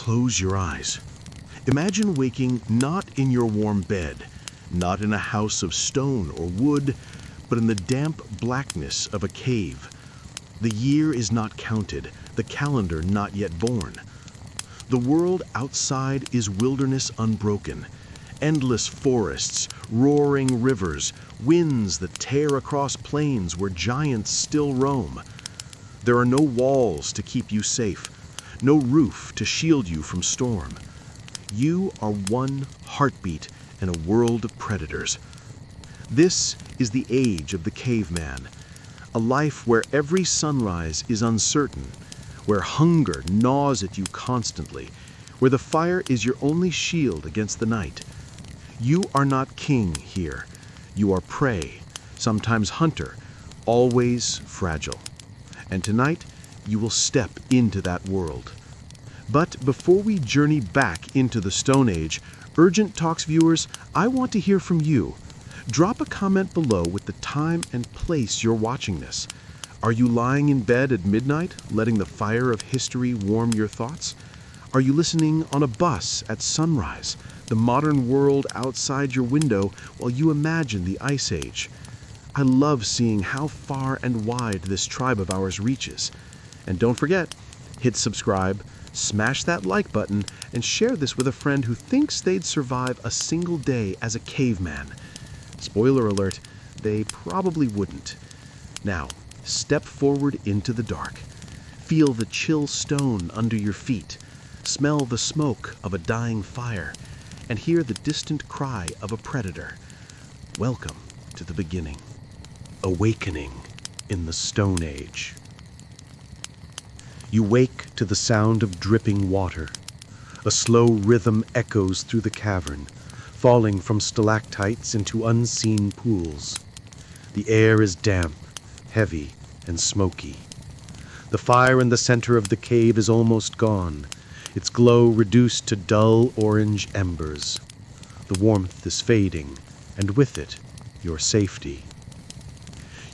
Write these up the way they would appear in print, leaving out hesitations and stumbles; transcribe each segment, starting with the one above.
Close your eyes. Imagine waking not in your warm bed, not in a house of stone or wood, but in the damp blackness of a cave. The year is not counted, the calendar not yet born. The world outside is wilderness unbroken, endless forests, roaring rivers, winds that tear across plains where giants still roam. There are no walls to keep you safe, no roof to shield you from storm. You are one heartbeat in a world of predators. This is the age of the caveman, a life where every sunrise is uncertain, where hunger gnaws at you constantly, where the fire is your only shield against the night. You are not king here. You are prey, sometimes hunter, always fragile. And tonight, you will step into that world. But before we journey back into the Stone Age, Urgent Talks viewers, I want to hear from you. Drop a comment below with the time and place you're watching this. Are you lying in bed at midnight, letting the fire of history warm your thoughts? Are you listening on a bus at sunrise, the modern world outside your window while you imagine the Ice Age? I love seeing how far and wide this tribe of ours reaches. And don't forget, hit subscribe, smash that like button, and share this with a friend who thinks they'd survive a single day as a caveman. Spoiler alert, they probably wouldn't. Now, step forward into the dark. Feel the chill stone under your feet. Smell the smoke of a dying fire, and hear the distant cry of a predator. Welcome to the beginning. Awakening in the Stone Age. You wake to the sound of dripping water. A slow rhythm echoes through the cavern, falling from stalactites into unseen pools. The air is damp, heavy, and smoky. The fire in the center of the cave is almost gone, its glow reduced to dull orange embers. The warmth is fading, and with it, your safety.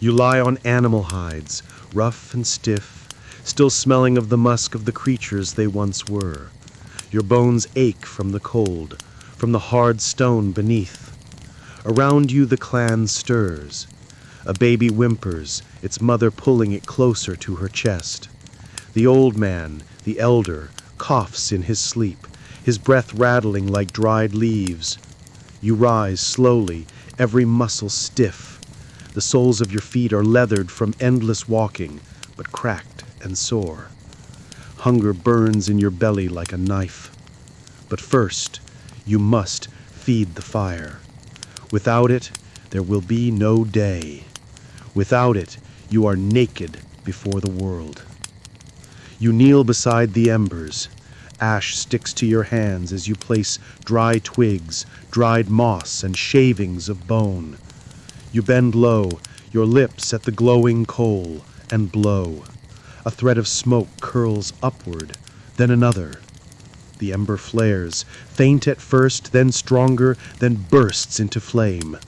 You lie on animal hides, rough and stiff, still smelling of the musk of the creatures they once were. Your bones ache from the cold, from the hard stone beneath. Around you the clan stirs. A baby whimpers, its mother pulling it closer to her chest. The old man, the elder, coughs in his sleep, his breath rattling like dried leaves. You rise slowly, every muscle stiff. The soles of your feet are leathered from endless walking, but cracked and sore. Hunger burns in your belly like a knife. But first, you must feed the fire. Without it, there will be no day. Without it, you are naked before the world. You kneel beside the embers. Ash sticks to your hands as you place dry twigs, dried moss, and shavings of bone. You bend low, your lips at the glowing coal, and blow. A thread of smoke curls upward, then another. The ember flares, faint at first, then stronger, then bursts into flame.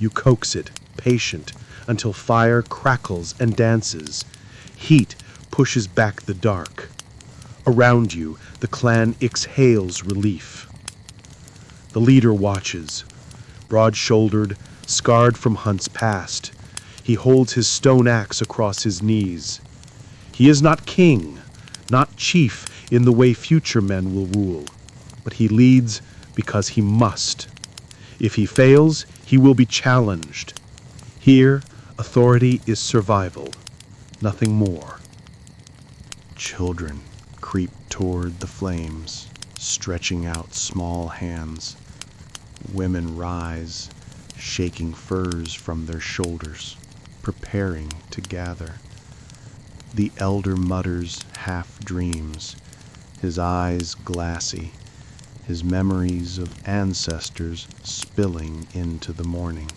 You coax it, patient, until fire crackles and dances. Heat pushes back the dark. Around you, the clan exhales relief. The leader watches, broad-shouldered, scarred from hunts past. He holds his stone axe across his knees. He is not king, not chief in the way future men will rule, but he leads because he must. If he fails, he will be challenged. Here, authority is survival, nothing more. Children creep toward the flames, stretching out small hands. Women rise, shaking furs from their shoulders, preparing to gather. The elder mutters half dreams, his eyes glassy, his memories of ancestors spilling into the morning.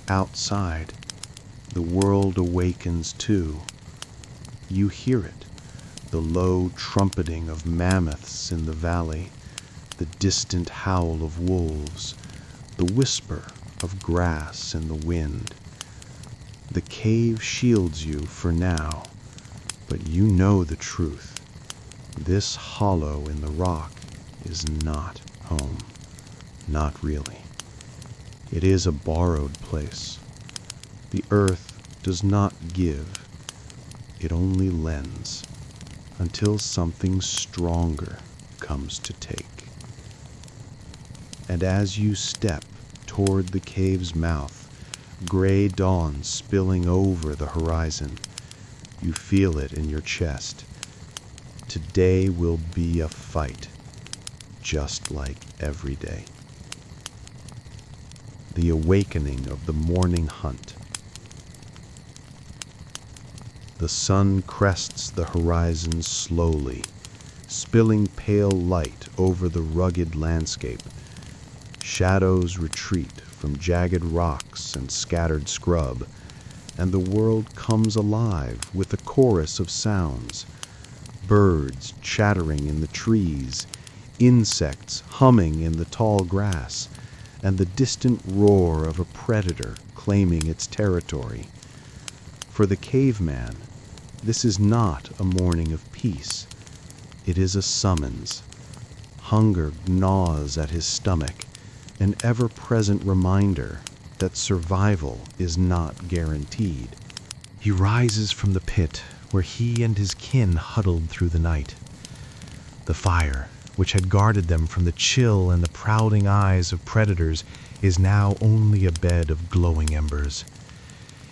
Outside, the world awakens too. You hear it, the low trumpeting of mammoths in the valley, the distant howl of wolves, the whisper of grass in the wind. The cave shields you for now, but you know the truth. This hollow in the rock is not home. Not really. It is a borrowed place. The earth does not give. It only lends until something stronger comes to take. And as you step toward the cave's mouth, gray dawn spilling over the horizon, you feel it in your chest. Today will be a fight, just like every day. The awakening of the morning hunt. The sun crests the horizon slowly, spilling pale light over the rugged landscape. Shadows retreat from jagged rocks and scattered scrub, and the world comes alive with a chorus of sounds. Birds chattering in the trees, insects humming in the tall grass, and the distant roar of a predator claiming its territory. For the caveman, this is not a morning of peace. It is a summons. Hunger gnaws at his stomach, an ever-present reminder that survival is not guaranteed. He rises from the pit where he and his kin huddled through the night. The fire, which had guarded them from the chill and the prowling eyes of predators, is now only a bed of glowing embers.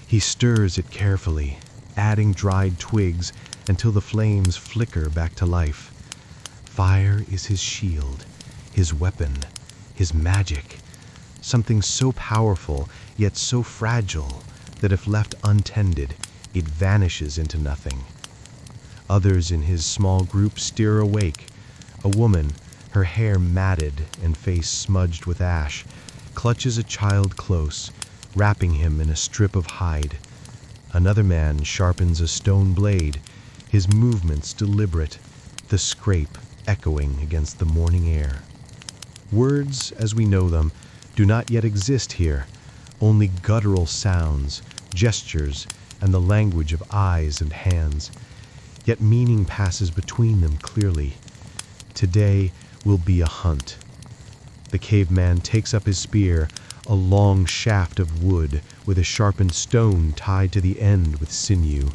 He stirs it carefully, adding dried twigs until the flames flicker back to life. Fire is his shield, his weapon, his magic, something so powerful yet so fragile that if left untended, it vanishes into nothing. Others in his small group stir awake. A woman, her hair matted and face smudged with ash, clutches a child close, wrapping him in a strip of hide. Another man sharpens a stone blade, his movements deliberate, the scrape echoing against the morning air. Words, as we know them, do not yet exist here, only guttural sounds, gestures, and the language of eyes and hands. Yet meaning passes between them clearly. Today will be a hunt. The caveman takes up his spear, a long shaft of wood with a sharpened stone tied to the end with sinew.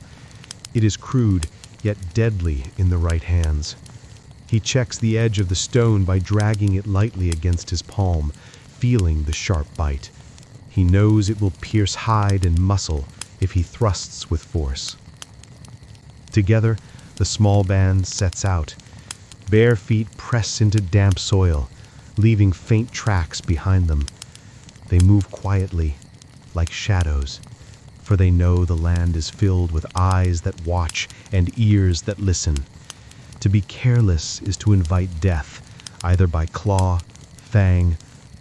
It is crude, yet deadly in the right hands. He checks the edge of the stone by dragging it lightly against his palm, feeling the sharp bite. He knows it will pierce hide and muscle if he thrusts with force. Together, the small band sets out. Bare feet press into damp soil, leaving faint tracks behind them. They move quietly, like shadows, for they know the land is filled with eyes that watch and ears that listen. To be careless is to invite death, either by claw, fang,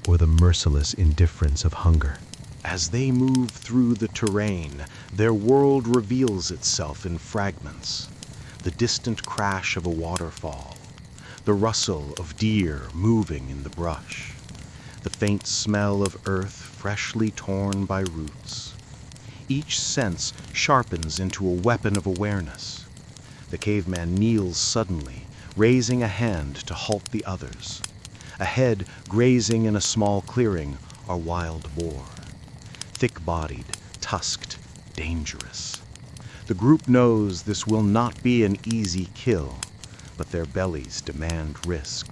or the merciless indifference of hunger. As they move through the terrain, their world reveals itself in fragments. The distant crash of a waterfall, the rustle of deer moving in the brush, the faint smell of earth freshly torn by roots. Each sense sharpens into a weapon of awareness. The caveman kneels suddenly, raising a hand to halt the others. Ahead, grazing in a small clearing, are wild boar. Thick-bodied, tusked, dangerous. The group knows this will not be an easy kill, but their bellies demand risk.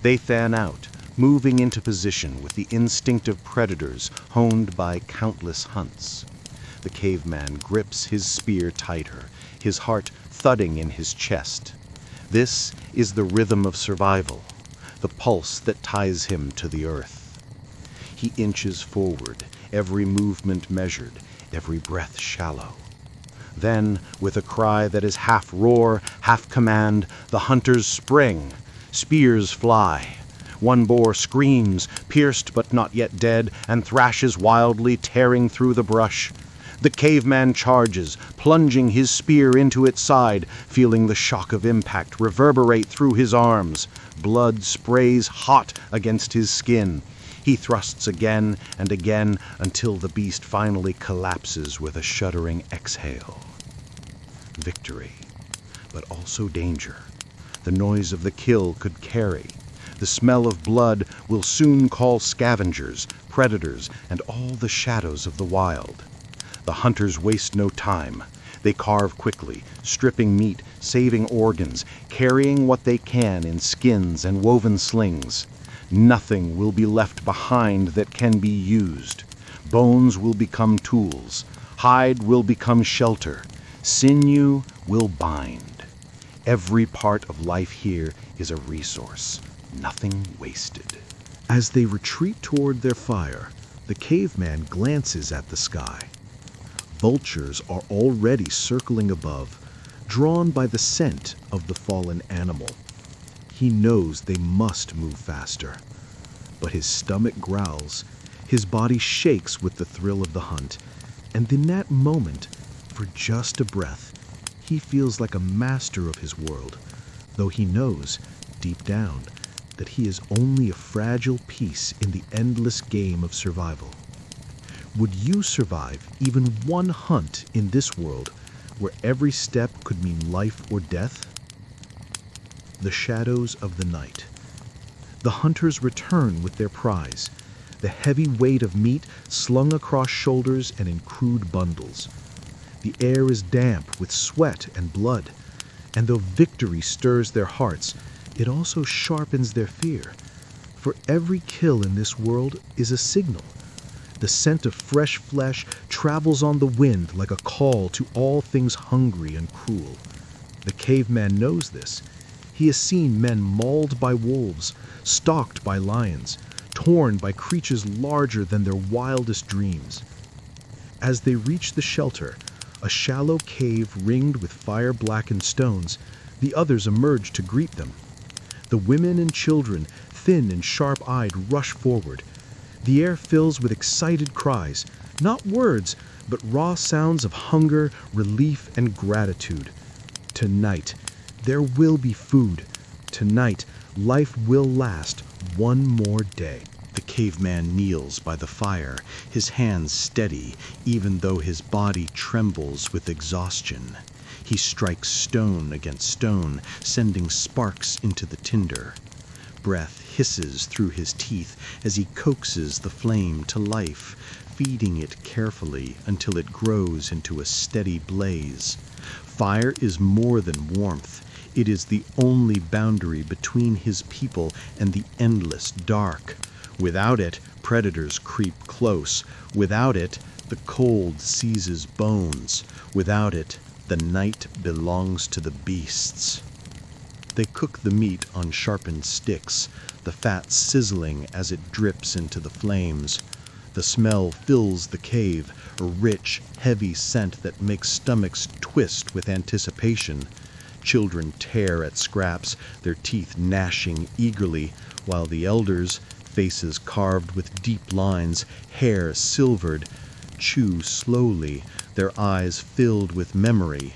They fan out, moving into position with the instinct of predators honed by countless hunts. The caveman grips his spear tighter, his heart thudding in his chest. This is the rhythm of survival, the pulse that ties him to the earth. He inches forward, every movement measured, every breath shallow. Then, with a cry that is half roar, half command, the hunters spring. Spears fly. One boar screams, pierced but not yet dead, and thrashes wildly, tearing through the brush. The caveman charges, plunging his spear into its side, feeling the shock of impact reverberate through his arms. Blood sprays hot against his skin. He thrusts again and again until the beast finally collapses with a shuddering exhale. Victory, but also danger. the noise of the kill could carry. The smell of blood will soon call scavengers, predators, and all the shadows of the wild. The hunters waste no time. They carve quickly, stripping meat, saving organs, carrying what they can in skins and woven slings. Nothing will be left behind that can be used. Bones will become tools. Hide will become shelter. Sinew will bind. Every part of life here is a resource. Nothing wasted. As they retreat toward their fire, the caveman glances at the sky. Vultures are already circling above, drawn by the scent of the fallen animal. He knows they must move faster. But his stomach growls, his body shakes with the thrill of the hunt, and in that moment, for just a breath, he feels like a master of his world, though he knows, deep down, that he is only a fragile piece in the endless game of survival. Would you survive even one hunt in this world where every step could mean life or death? The shadows of the night. The hunters return with their prize, the heavy weight of meat slung across shoulders and in crude bundles. The air is damp with sweat and blood, and though victory stirs their hearts, it also sharpens their fear. For every kill in this world is a signal. The scent of fresh flesh travels on the wind like a call to all things hungry and cruel. The caveman knows this. He has seen men mauled by wolves, stalked by lions, torn by creatures larger than their wildest dreams. As they reach the shelter, a shallow cave ringed with fire-blackened stones, the others emerge to greet them. The women and children, thin and sharp-eyed, rush forward. The air fills with excited cries, not words, but raw sounds of hunger, relief, and gratitude. Tonight, there will be food. Tonight, life will last one more day. The caveman kneels by the fire, his hands steady, even though his body trembles with exhaustion. He strikes stone against stone, sending sparks into the tinder. Breath hisses through his teeth as he coaxes the flame to life, feeding it carefully until it grows into a steady blaze. Fire is more than warmth. It is the only boundary between his people and the endless dark. Without it, predators creep close. Without it, the cold seizes bones. Without it, the night belongs to the beasts. They cook the meat on sharpened sticks, the fat sizzling as it drips into the flames. The smell fills the cave, a rich, heavy scent that makes stomachs twist with anticipation. Children tear at scraps, their teeth gnashing eagerly, while the elders, faces carved with deep lines, hair silvered, chew slowly, their eyes filled with memory.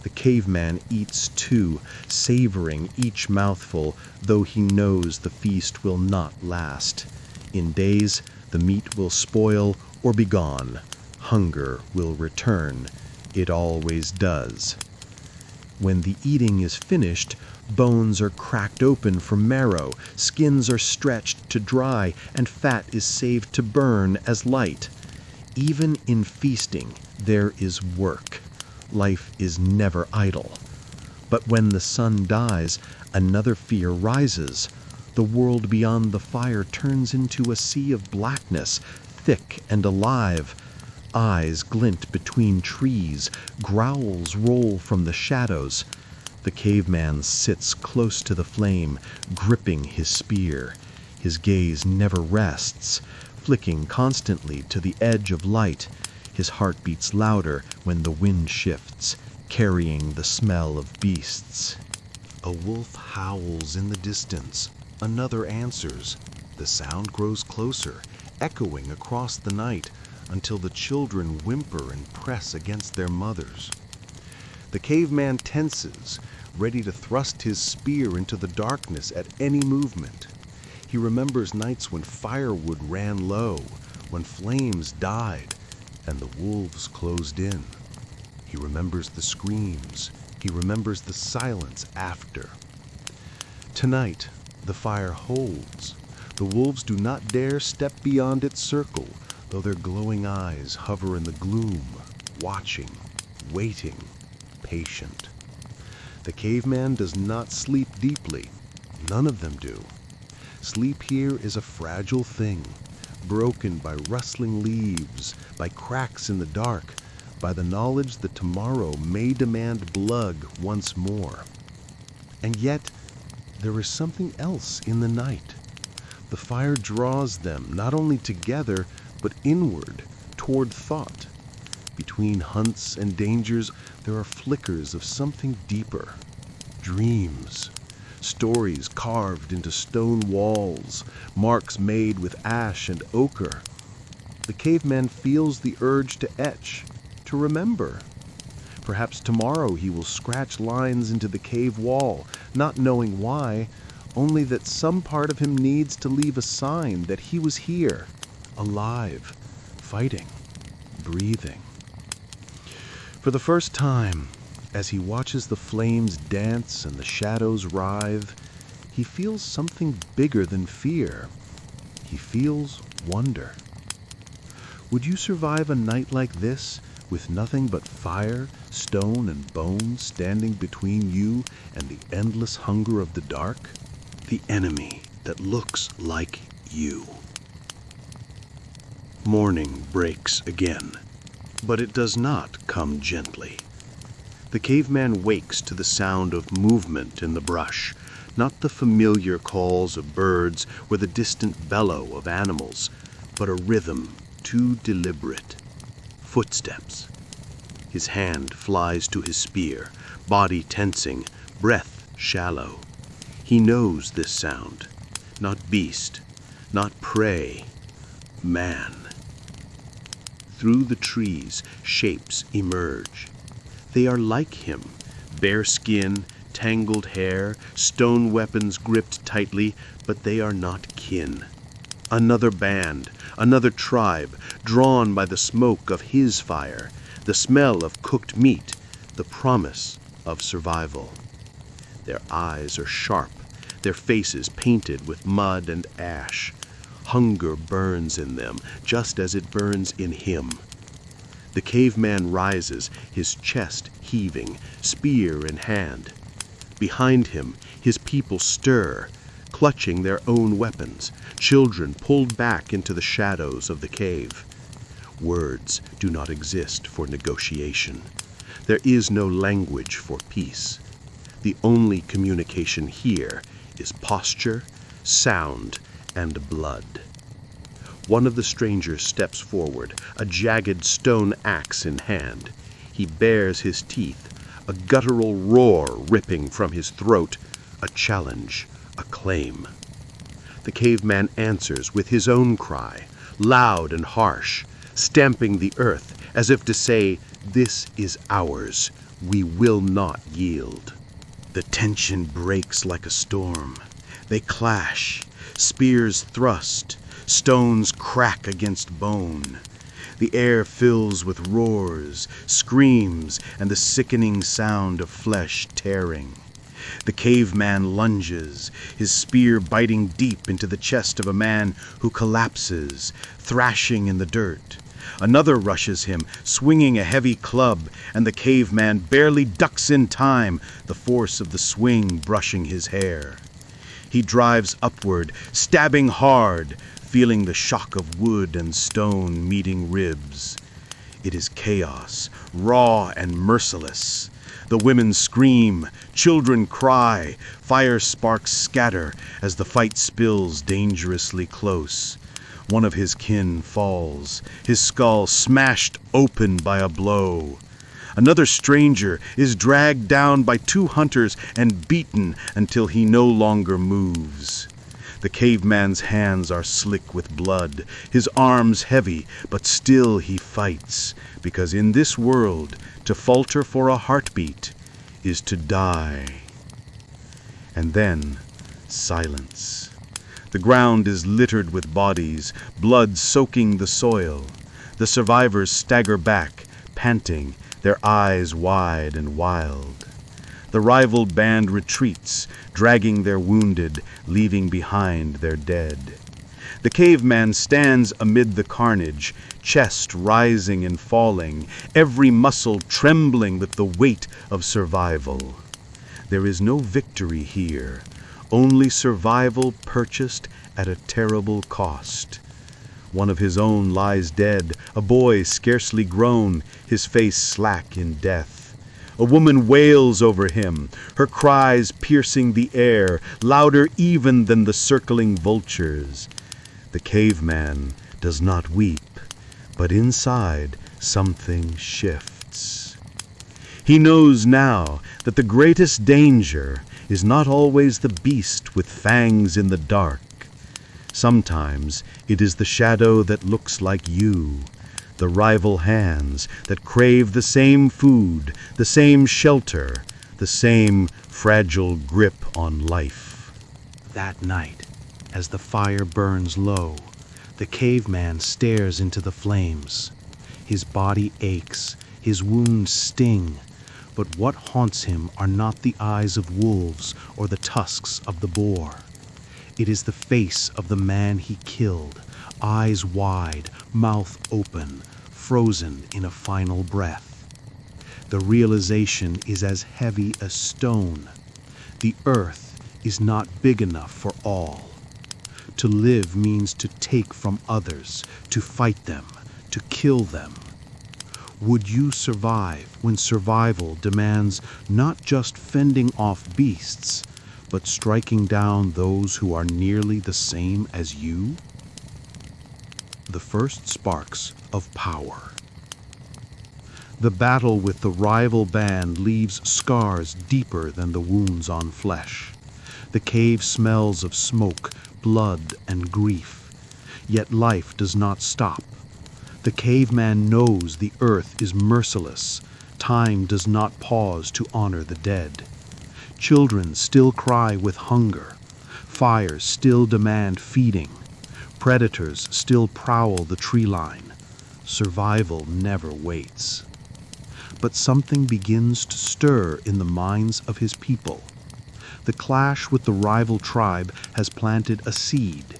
The caveman eats too, savoring each mouthful, though he knows the feast will not last. In days, the meat will spoil or be gone. Hunger will return. It always does. When the eating is finished, bones are cracked open for marrow, skins are stretched to dry, and fat is saved to burn as light. Even in feasting, there is work. Life is never idle. But when the sun dies, another fear rises. The world beyond the fire turns into a sea of blackness, thick and alive. Eyes glint between trees, growls roll from the shadows. The caveman sits close to the flame, gripping his spear. His gaze never rests, flicking constantly to the edge of light. His heart beats louder when the wind shifts, carrying the smell of beasts. A wolf howls in the distance. Another answers. The sound grows closer, echoing across the night, until the children whimper and press against their mothers. The caveman tenses, ready to thrust his spear into the darkness at any movement. He remembers nights when firewood ran low, when flames died, and the wolves closed in. He remembers the screams. He remembers the silence after. Tonight, the fire holds. The wolves do not dare step beyond its circle, though their glowing eyes hover in the gloom, watching, waiting, patient. The caveman does not sleep deeply. None of them do. Sleep here is a fragile thing, broken by rustling leaves, by cracks in the dark, by the knowledge that tomorrow may demand blood once more. And yet, there is something else in the night. The fire draws them not only together, but inward, toward thought. Between hunts and dangers, there are flickers of something deeper. Dreams. Stories carved into stone walls, marks made with ash and ochre. The caveman feels the urge to etch, to remember. Perhaps tomorrow he will scratch lines into the cave wall, not knowing why, only that some part of him needs to leave a sign that he was here, alive, fighting, breathing. For the first time, as he watches the flames dance and the shadows writhe, he feels something bigger than fear. He feels wonder. Would you survive a night like this, with nothing but fire, stone, and bone standing between you and the endless hunger of the dark? The enemy that looks like you. Morning breaks again, but it does not come gently. The caveman wakes to the sound of movement in the brush, not the familiar calls of birds or the distant bellow of animals, but a rhythm too deliberate. Footsteps. His hand flies to his spear, body tensing, breath shallow. He knows this sound. Not beast, not prey, man. Through the trees, shapes emerge. They are like him, bare skin, tangled hair, stone weapons gripped tightly, but they are not kin. Another band, another tribe, drawn by the smoke of his fire, the smell of cooked meat, the promise of survival. Their eyes are sharp, their faces painted with mud and ash. Hunger burns in them, just as it burns in him. The caveman rises, his chest heaving, spear in hand. Behind him, his people stir, clutching their own weapons, children pulled back into the shadows of the cave. Words do not exist for negotiation. There is no language for peace. The only communication here is posture, sound, and blood. One of the strangers steps forward, a jagged stone axe in hand. He bares his teeth, a guttural roar ripping from his throat, a challenge, a claim. The caveman answers with his own cry, loud and harsh, stamping the earth as if to say, "This is ours. We will not yield." The tension breaks like a storm. They clash, spears thrust, stones crack against bone. The air fills with roars, screams, and the sickening sound of flesh tearing. The caveman lunges, his spear biting deep into the chest of a man who collapses, thrashing in the dirt. Another rushes him, swinging a heavy club, and the caveman barely ducks in time, the force of the swing brushing his hair. He drives upward, stabbing hard, feeling the shock of wood and stone meeting ribs. It is chaos, raw and merciless. The women scream, children cry, fire sparks scatter as the fight spills dangerously close. One of his kin falls, his skull smashed open by a blow. Another stranger is dragged down by two hunters and beaten until he no longer moves. The caveman's hands are slick with blood, his arms heavy, but still he fights, because in this world, to falter for a heartbeat is to die. And then, silence. The ground is littered with bodies, blood soaking the soil. The survivors stagger back, panting, their eyes wide and wild. The rival band retreats, dragging their wounded, leaving behind their dead. The caveman stands amid the carnage, chest rising and falling, every muscle trembling with the weight of survival. There is no victory here, only survival purchased at a terrible cost. One of his own lies dead, a boy scarcely grown, his face slack in death. A woman wails over him, her cries piercing the air, louder even than the circling vultures. The caveman does not weep, but inside something shifts. He knows now that the greatest danger is not always the beast with fangs in the dark. Sometimes it is the shadow that looks like you, the rival hands that crave the same food, the same shelter, the same fragile grip on life. That night, as the fire burns low, the caveman stares into the flames. His body aches, his wounds sting, but what haunts him are not the eyes of wolves or the tusks of the boar. It is the face of the man he killed, eyes wide, mouth open, frozen in a final breath. The realization is as heavy as stone. The earth is not big enough for all. To live means to take from others, to fight them, to kill them. Would you survive when survival demands not just fending off beasts, but striking down those who are nearly the same as you? The first sparks of power. The battle with the rival band leaves scars deeper than the wounds on flesh. The cave smells of smoke, blood, and grief. Yet life does not stop. The caveman knows the earth is merciless. Time does not pause to honor the dead. Children still cry with hunger. Fires still demand feeding. Predators still prowl the tree line. Survival never waits. But something begins to stir in the minds of his people. The clash with the rival tribe has planted a seed.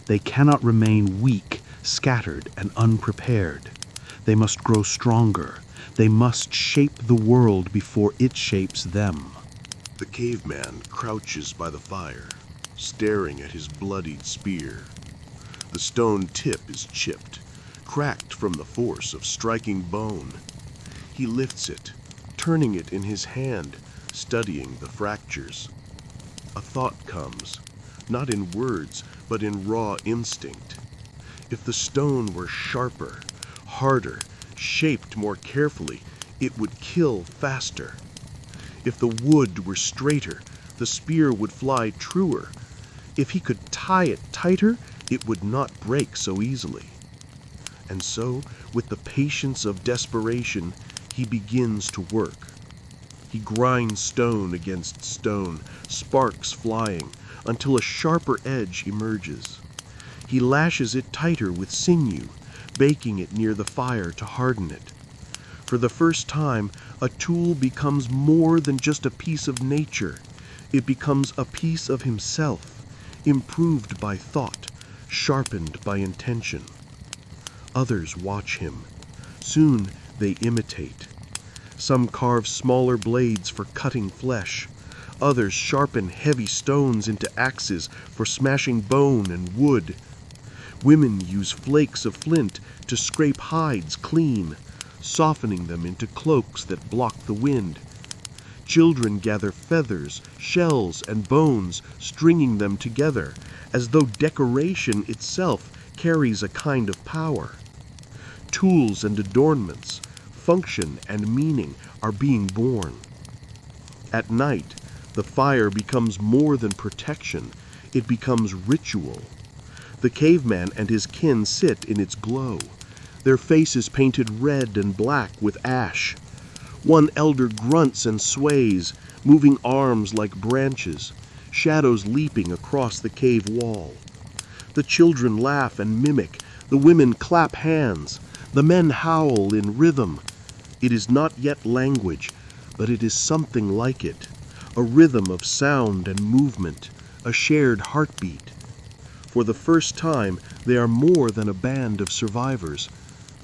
They cannot remain weak, scattered, and unprepared. They must grow stronger. They must shape the world before it shapes them. The caveman crouches by the fire, staring at his bloodied spear. The stone tip is chipped, cracked from the force of striking bone. He lifts it, turning it in his hand, studying the fractures. A thought comes, not in words, but in raw instinct. If the stone were sharper, harder, shaped more carefully, it would kill faster. If the wood were straighter, the spear would fly truer. If he could tie it tighter, it would not break so easily. And so, with the patience of desperation, he begins to work. He grinds stone against stone, sparks flying, until a sharper edge emerges. He lashes it tighter with sinew, baking it near the fire to harden it. For the first time, a tool becomes more than just a piece of nature. It becomes a piece of himself, improved by thought, sharpened by intention. Others watch him. Soon they imitate. Some carve smaller blades for cutting flesh. Others sharpen heavy stones into axes for smashing bone and wood. Women use flakes of flint to scrape hides clean, softening them into cloaks that block the wind. Children gather feathers, shells, and bones, stringing them together, as though decoration itself carries a kind of power. Tools and adornments, function and meaning are being born. At night, the fire becomes more than protection, it becomes ritual. The caveman and his kin sit in its glow, their faces painted red and black with ash. One elder grunts and sways, moving arms like branches, shadows leaping across the cave wall. The children laugh and mimic, the women clap hands, the men howl in rhythm. It is not yet language, but it is something like it, a rhythm of sound and movement, a shared heartbeat. For the first time, they are more than a band of survivors.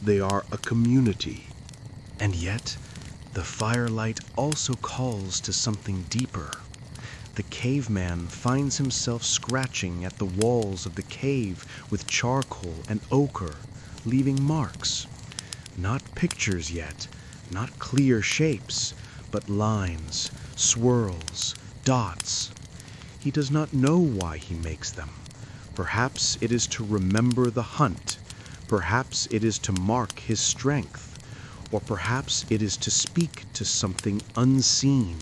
They are a community. And yet, the firelight also calls to something deeper. The caveman finds himself scratching at the walls of the cave with charcoal and ochre, leaving marks. Not pictures yet, not clear shapes, but lines, swirls, dots. He does not know why he makes them. Perhaps it is to remember the hunt. Perhaps it is to mark his strength. Or perhaps it is to speak to something unseen,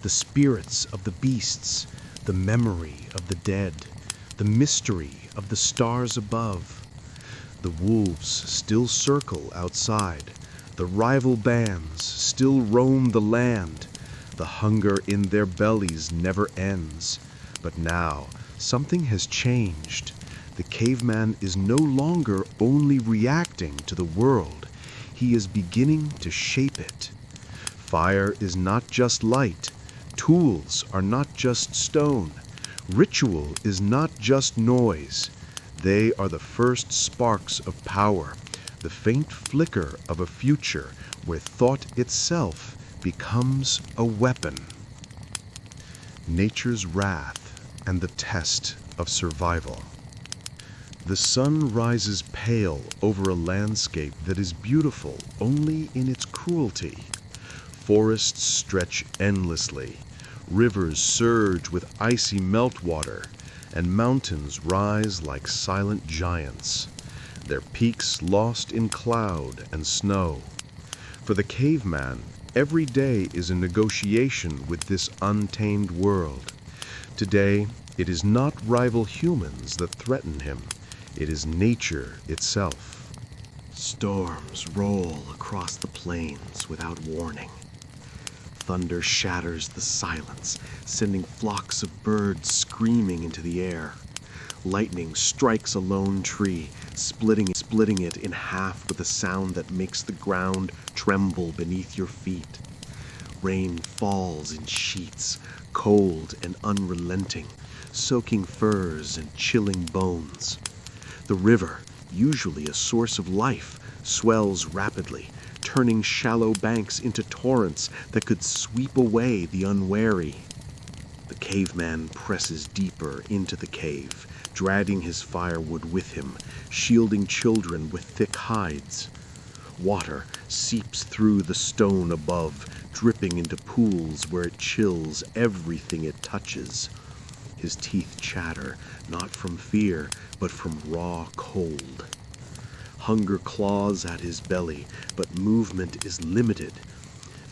the spirits of the beasts, the memory of the dead, the mystery of the stars above. The wolves still circle outside. The rival bands still roam the land. The hunger in their bellies never ends. But now, something has changed. The caveman is no longer only reacting to the world. He is beginning to shape it. Fire is not just light. Tools are not just stone. Ritual is not just noise. They are the first sparks of power, the faint flicker of a future where thought itself becomes a weapon. Nature's wrath and the test of survival. The sun rises pale over a landscape that is beautiful only in its cruelty. Forests stretch endlessly, rivers surge with icy meltwater, and mountains rise like silent giants, their peaks lost in cloud and snow. For the caveman, every day is a negotiation with this untamed world. Today, it is not rival humans that threaten him. It is nature itself. Storms roll across the plains without warning. Thunder shatters the silence, sending flocks of birds screaming into the air. Lightning strikes a lone tree, splitting it in half with a sound that makes the ground tremble beneath your feet. Rain falls in sheets, cold and unrelenting, soaking furs and chilling bones. The river, usually a source of life, swells rapidly, turning shallow banks into torrents that could sweep away the unwary. The caveman presses deeper into the cave, dragging his firewood with him, shielding children with thick hides. Water seeps through the stone above, dripping into pools where it chills everything it touches. His teeth chatter, not from fear, but from raw cold. Hunger claws at his belly, but movement is limited.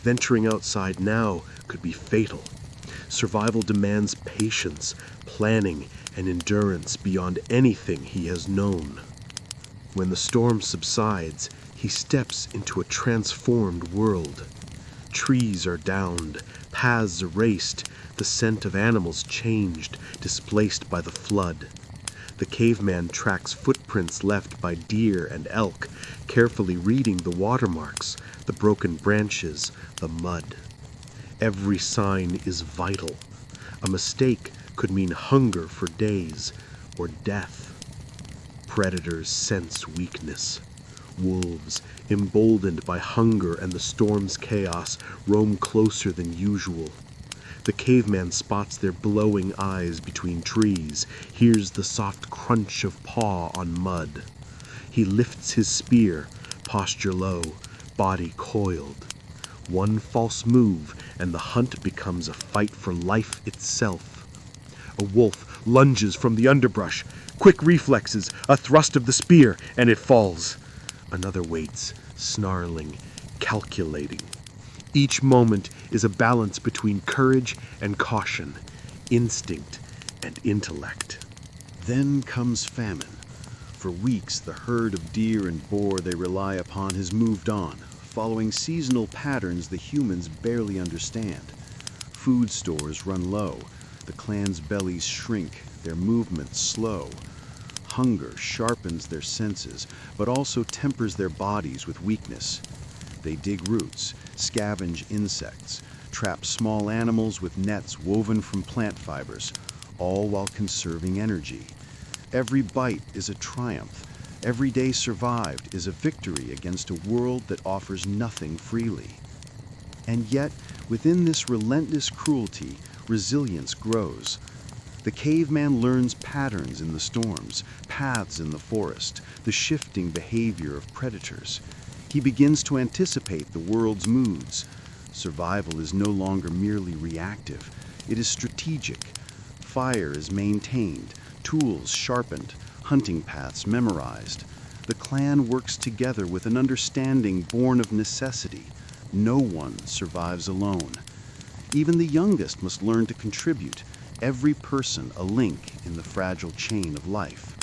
Venturing outside now could be fatal. Survival demands patience, planning, and endurance beyond anything he has known. When the storm subsides, he steps into a transformed world. Trees are downed, paths erased, the scent of animals changed, displaced by the flood. The caveman tracks footprints left by deer and elk, carefully reading the watermarks, the broken branches, the mud. Every sign is vital. A mistake could mean hunger for days or death. Predators sense weakness. Wolves, emboldened by hunger and the storm's chaos, roam closer than usual. The caveman spots their glowing eyes between trees, hears the soft crunch of paw on mud. He lifts his spear, posture low, body coiled. One false move, and the hunt becomes a fight for life itself. A wolf lunges from the underbrush. Quick reflexes, a thrust of the spear, and it falls. Another waits, snarling, calculating. Each moment is a balance between courage and caution, instinct and intellect. Then comes famine. For weeks, the herd of deer and boar they rely upon has moved on, following seasonal patterns the humans barely understand. Food stores run low, the clan's bellies shrink, their movements slow. Hunger sharpens their senses, but also tempers their bodies with weakness. They dig roots, scavenge insects, trap small animals with nets woven from plant fibers, all while conserving energy. Every bite is a triumph. Every day survived is a victory against a world that offers nothing freely. And yet, within this relentless cruelty, resilience grows. The caveman learns patterns in the storms, paths in the forest, the shifting behavior of predators. He begins to anticipate the world's moods. Survival is no longer merely reactive. It is strategic. Fire is maintained, tools sharpened, hunting paths memorized. The clan works together with an understanding born of necessity. No one survives alone. Even the youngest must learn to contribute, every person a link in the fragile chain of life.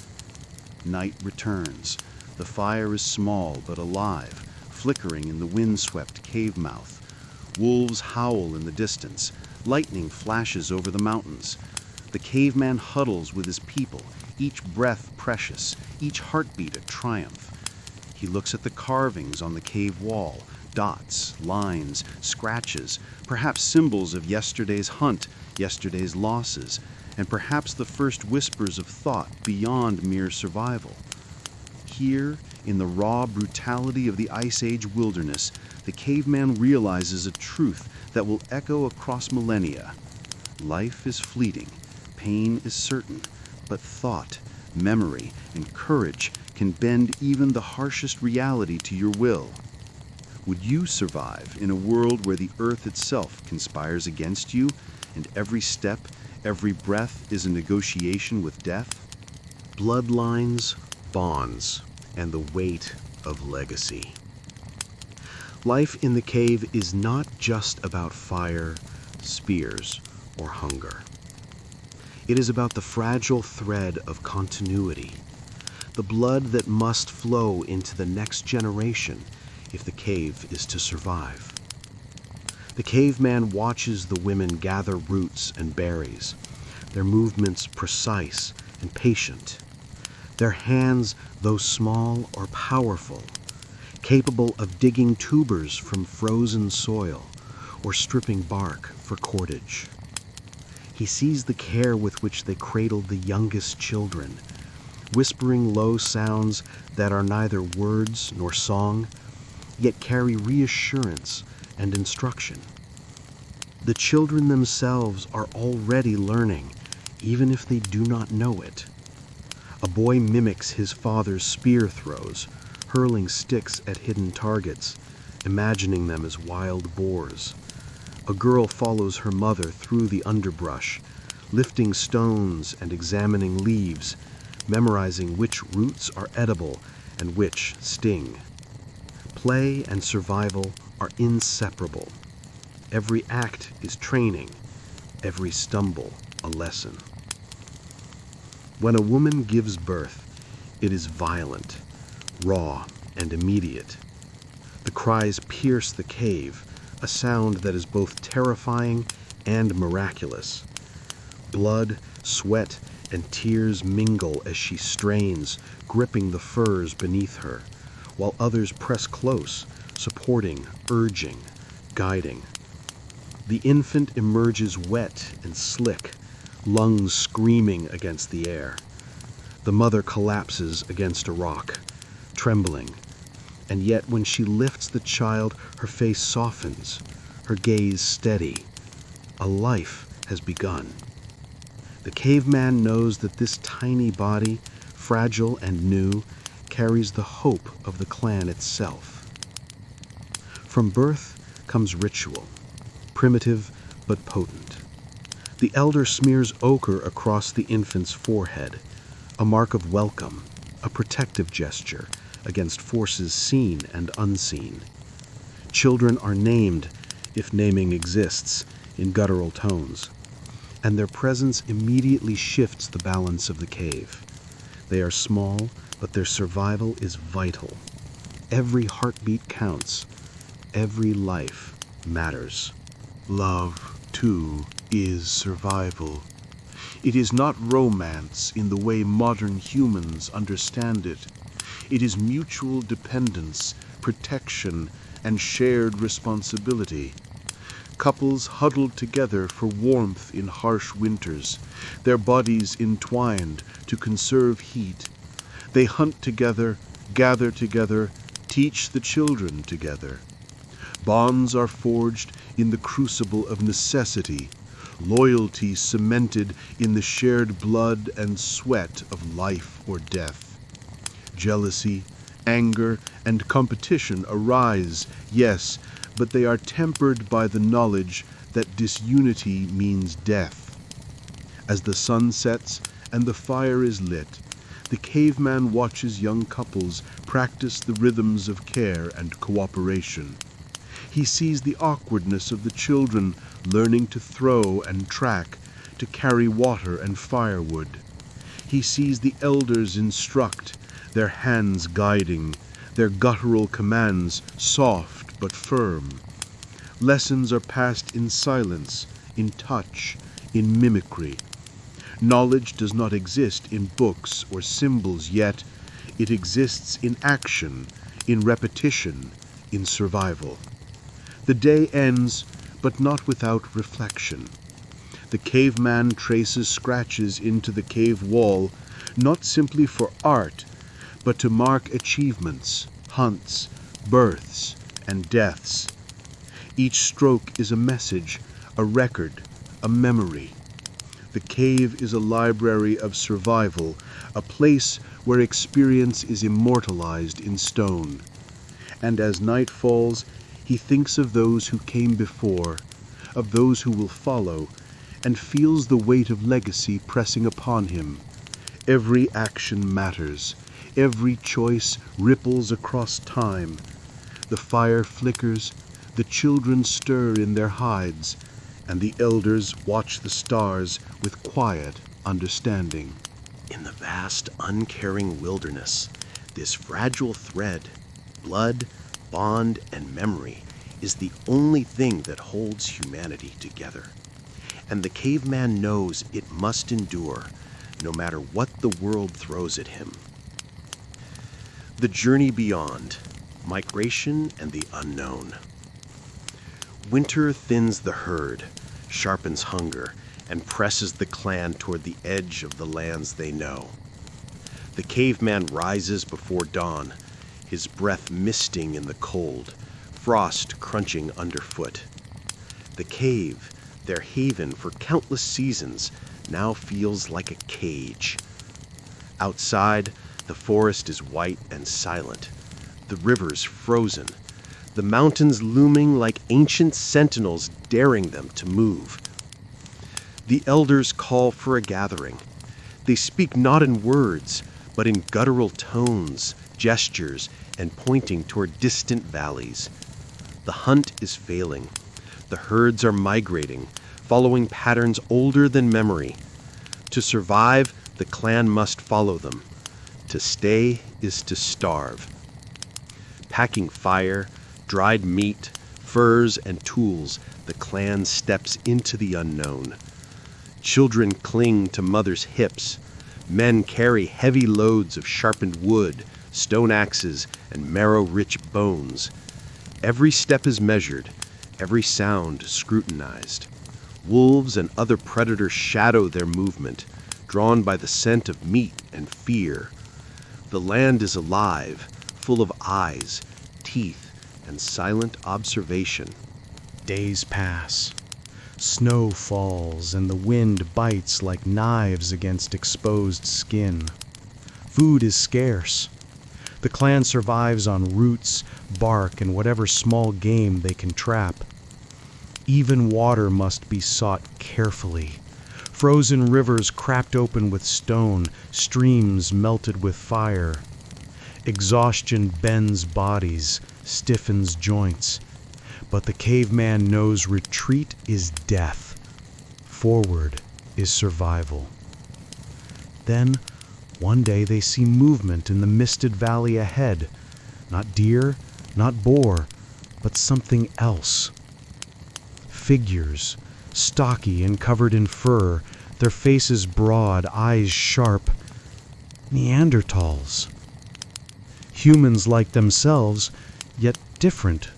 Night returns. The fire is small but alive, flickering in the wind-swept cave mouth. Wolves howl in the distance. Lightning flashes over the mountains. The caveman huddles with his people, each breath precious, each heartbeat a triumph. He looks at the carvings on the cave wall, dots, lines, scratches, perhaps symbols of yesterday's hunt, yesterday's losses, and perhaps the first whispers of thought beyond mere survival. Here, in the raw brutality of the Ice Age wilderness, the caveman realizes a truth that will echo across millennia. Life is fleeting, pain is certain, but thought, memory, and courage can bend even the harshest reality to your will. Would you survive in a world where the earth itself conspires against you, and every step, every breath is a negotiation with death? Bloodlines, bonds, and the weight of legacy. Life in the cave is not just about fire, spears, or hunger. It is about the fragile thread of continuity, the blood that must flow into the next generation if the cave is to survive. The caveman watches the women gather roots and berries, their movements precise and patient. Their hands, though small, are powerful, capable of digging tubers from frozen soil or stripping bark for cordage. He sees the care with which they cradle the youngest children, whispering low sounds that are neither words nor song, yet carry reassurance and instruction. The children themselves are already learning, even if they do not know it. A boy mimics his father's spear throws, hurling sticks at hidden targets, imagining them as wild boars. A girl follows her mother through the underbrush, lifting stones and examining leaves, memorizing which roots are edible and which sting. Play and survival are inseparable. Every act is training, every stumble a lesson. When a woman gives birth, it is violent, raw, and immediate. The cries pierce the cave, a sound that is both terrifying and miraculous. Blood, sweat, and tears mingle as she strains, gripping the furs beneath her, while others press close, supporting, urging, guiding. The infant emerges wet and slick, lungs screaming against the air. The mother collapses against a rock, trembling, and yet when she lifts the child, her face softens, her gaze steady. A life has begun. The caveman knows that this tiny body, fragile and new, carries the hope of the clan itself. From birth comes ritual, primitive but potent. The elder smears ochre across the infant's forehead, a mark of welcome, a protective gesture against forces seen and unseen. Children are named, if naming exists, in guttural tones, and their presence immediately shifts the balance of the cave. They are small, but their survival is vital. Every heartbeat counts. Every life matters. Love, too, is survival. It is not romance in the way modern humans understand it. It is mutual dependence, protection, and shared responsibility. Couples huddled together for warmth in harsh winters, their bodies entwined to conserve heat. They hunt together, gather together, teach the children together. Bonds are forged in the crucible of necessity, loyalty cemented in the shared blood and sweat of life or death. Jealousy, anger, and competition arise, yes, but they are tempered by the knowledge that disunity means death. As the sun sets and the fire is lit, the caveman watches young couples practice the rhythms of care and cooperation. He sees the awkwardness of the children learning to throw and track, to carry water and firewood. He sees the elders instruct, their hands guiding, their guttural commands soft but firm. Lessons are passed in silence, in touch, in mimicry. Knowledge does not exist in books or symbols, yet it exists in action, in repetition, in survival. The day ends, but not without reflection. The caveman traces scratches into the cave wall, not simply for art, but to mark achievements, hunts, births, and deaths. Each stroke is a message, a record, a memory. The cave is a library of survival, a place where experience is immortalized in stone. And as night falls, he thinks of those who came before, of those who will follow, and feels the weight of legacy pressing upon him. Every action matters. Every choice ripples across time. The fire flickers, the children stir in their hides, and the elders watch the stars with quiet understanding. In the vast, uncaring wilderness, this fragile thread, blood, bond, and memory, is the only thing that holds humanity together. And the caveman knows it must endure, no matter what the world throws at him. The journey beyond, migration and the unknown. Winter thins the herd, sharpens hunger, and presses the clan toward the edge of the lands they know. The caveman rises before dawn, his breath misting in the cold, frost crunching underfoot. The cave, their haven for countless seasons, now feels like a cage. Outside, the forest is white and silent, the rivers frozen, the mountains looming like ancient sentinels daring them to move. The elders call for a gathering. They speak not in words, but in guttural tones, gestures, and pointing toward distant valleys. The hunt is failing. The herds are migrating, following patterns older than memory. To survive, the clan must follow them. To stay is to starve. Packing fire, dried meat, furs, and tools, the clan steps into the unknown. Children cling to mothers' hips. Men carry heavy loads of sharpened wood, stone axes, and marrow-rich bones. Every step is measured, every sound scrutinized. Wolves and other predators shadow their movement, drawn by the scent of meat and fear. The land is alive, full of eyes, teeth, and silent observation. Days pass. Snow falls and the wind bites like knives against exposed skin. Food is scarce. The clan survives on roots, bark, and whatever small game they can trap. Even water must be sought carefully. Frozen rivers cracked open with stone, streams melted with fire. Exhaustion bends bodies, stiffens joints. But the caveman knows retreat is death. Forward is survival. Then, one day they see movement in the misted valley ahead. Not deer, not boar, but something else. Figures, stocky and covered in fur, their faces broad, eyes sharp. Neanderthals. Humans like themselves, yet different,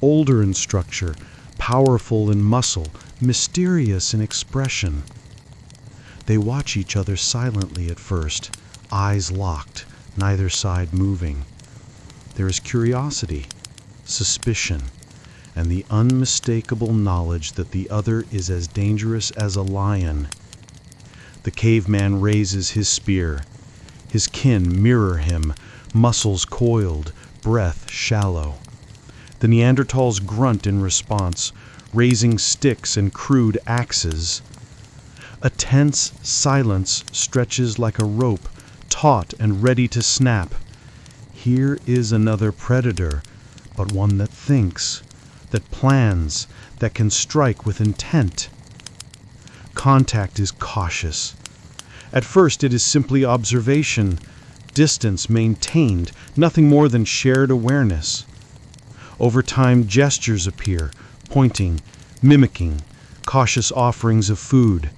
older in structure, powerful in muscle, mysterious in expression. They watch each other silently at first, eyes locked, neither side moving. There is curiosity, suspicion, and the unmistakable knowledge that the other is as dangerous as a lion. The caveman raises his spear. His kin mirror him, muscles coiled, breath shallow. The Neanderthals grunt in response, raising sticks and crude axes. A tense silence stretches like a rope, taut and ready to snap. Here is another predator, but one that thinks, that plans, that can strike with intent. Contact is cautious. At first it is simply observation, distance maintained, nothing more than shared awareness. Over time gestures appear, pointing, mimicking, cautious offerings of food.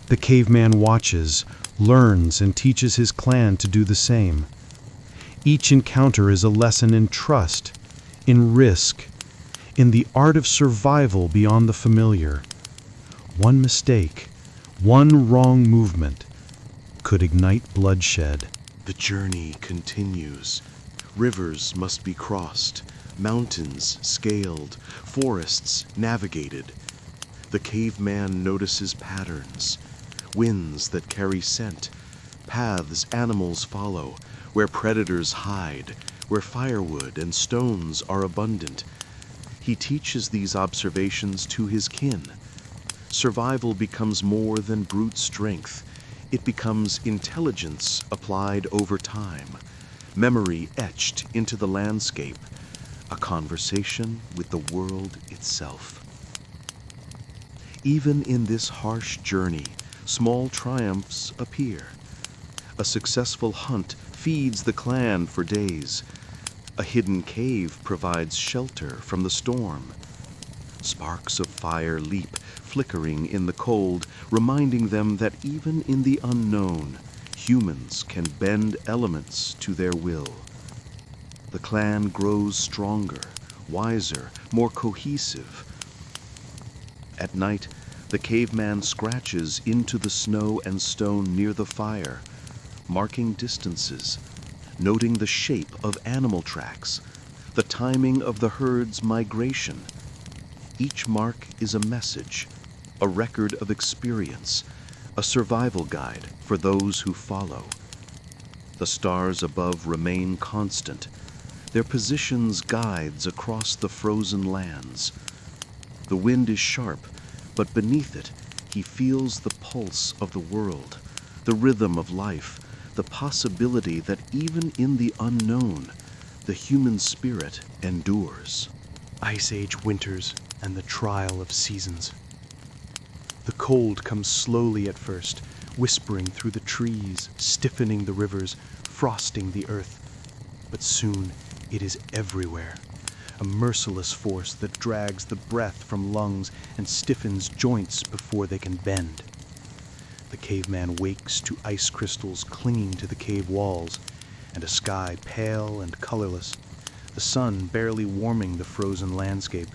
The caveman watches, learns, and teaches his clan to do the same. Each encounter is a lesson in trust, in risk, in the art of survival beyond the familiar. One mistake, one wrong movement, could ignite bloodshed. The journey continues. Rivers must be crossed, mountains scaled, forests navigated. The caveman notices patterns, winds that carry scent, paths animals follow, where predators hide, where firewood and stones are abundant. He teaches these observations to his kin. Survival becomes more than brute strength. It becomes intelligence applied over time, memory etched into the landscape, a conversation with the world itself. Even in this harsh journey, small triumphs appear. A successful hunt feeds the clan for days. A hidden cave provides shelter from the storm. Sparks of fire leap, flickering in the cold, reminding them that even in the unknown, humans can bend elements to their will. The clan grows stronger, wiser, more cohesive. At night, the caveman scratches into the snow and stone near the fire, marking distances, noting the shape of animal tracks, the timing of the herd's migration. Each mark is a message, a record of experience, a survival guide for those who follow. The stars above remain constant, their positions guides across the frozen lands. The wind is sharp, but beneath it, he feels the pulse of the world, the rhythm of life, the possibility that even in the unknown, the human spirit endures. Ice Age winters and the trial of seasons. The cold comes slowly at first, whispering through the trees, stiffening the rivers, frosting the earth. But soon it is everywhere, a merciless force that drags the breath from lungs and stiffens joints before they can bend. The caveman wakes to ice crystals clinging to the cave walls, and a sky pale and colorless, the sun barely warming the frozen landscape.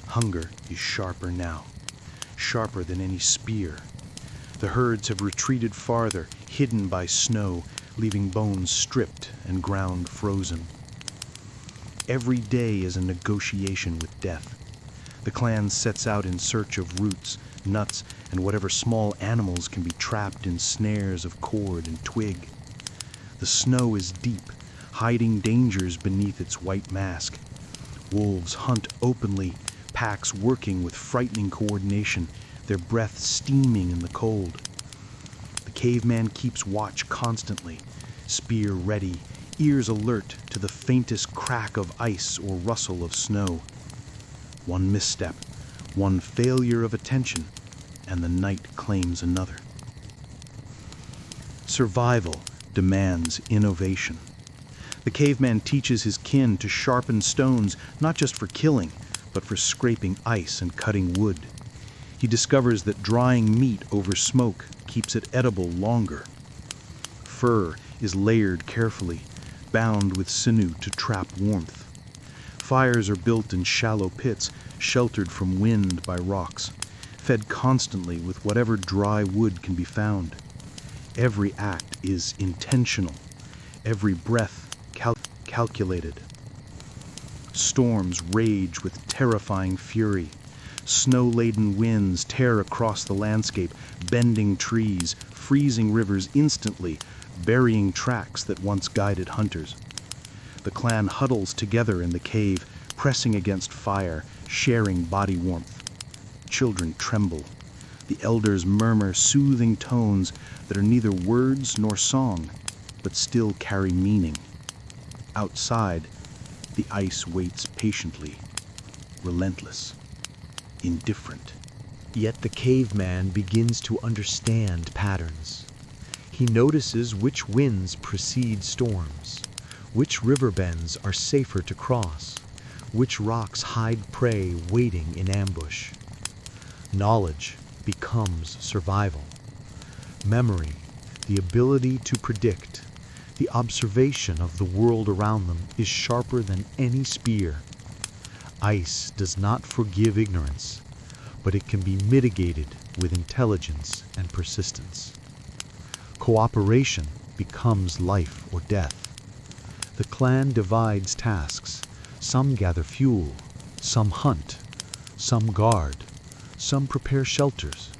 Hunger is sharper now, sharper than any spear. The herds have retreated farther, hidden by snow, leaving bones stripped and ground frozen. Every day is a negotiation with death. The clan sets out in search of roots, nuts, and whatever small animals can be trapped in snares of cord and twig. The snow is deep, hiding dangers beneath its white mask. Wolves hunt openly, packs working with frightening coordination, their breath steaming in the cold. The caveman keeps watch constantly, spear ready, ears alert to the faintest crack of ice or rustle of snow. One misstep, one failure of attention, and the night claims another. Survival demands innovation. The caveman teaches his kin to sharpen stones not just for killing, but for scraping ice and cutting wood. He discovers that drying meat over smoke keeps it edible longer. Fur is layered carefully, bound with sinew to trap warmth. Fires are built in shallow pits, sheltered from wind by rocks, fed constantly with whatever dry wood can be found. Every act is intentional, every breath calculated. Storms rage with terrifying fury. Snow-laden winds tear across the landscape, bending trees, freezing rivers instantly, burying tracks that once guided hunters. The clan huddles together in the cave, pressing against fire, sharing body warmth. Children tremble. The elders murmur soothing tones that are neither words nor song, but still carry meaning. Outside, the ice waits patiently, relentless, indifferent. Yet the caveman begins to understand patterns. He notices which winds precede storms, which river bends are safer to cross, which rocks hide prey waiting in ambush. Knowledge becomes survival. Memory, the ability to predict, the observation of the world around them is sharper than any spear. Ice does not forgive ignorance, but it can be mitigated with intelligence and persistence. Cooperation becomes life or death. The clan divides tasks. Some gather fuel, some hunt, some guard, some prepare shelters.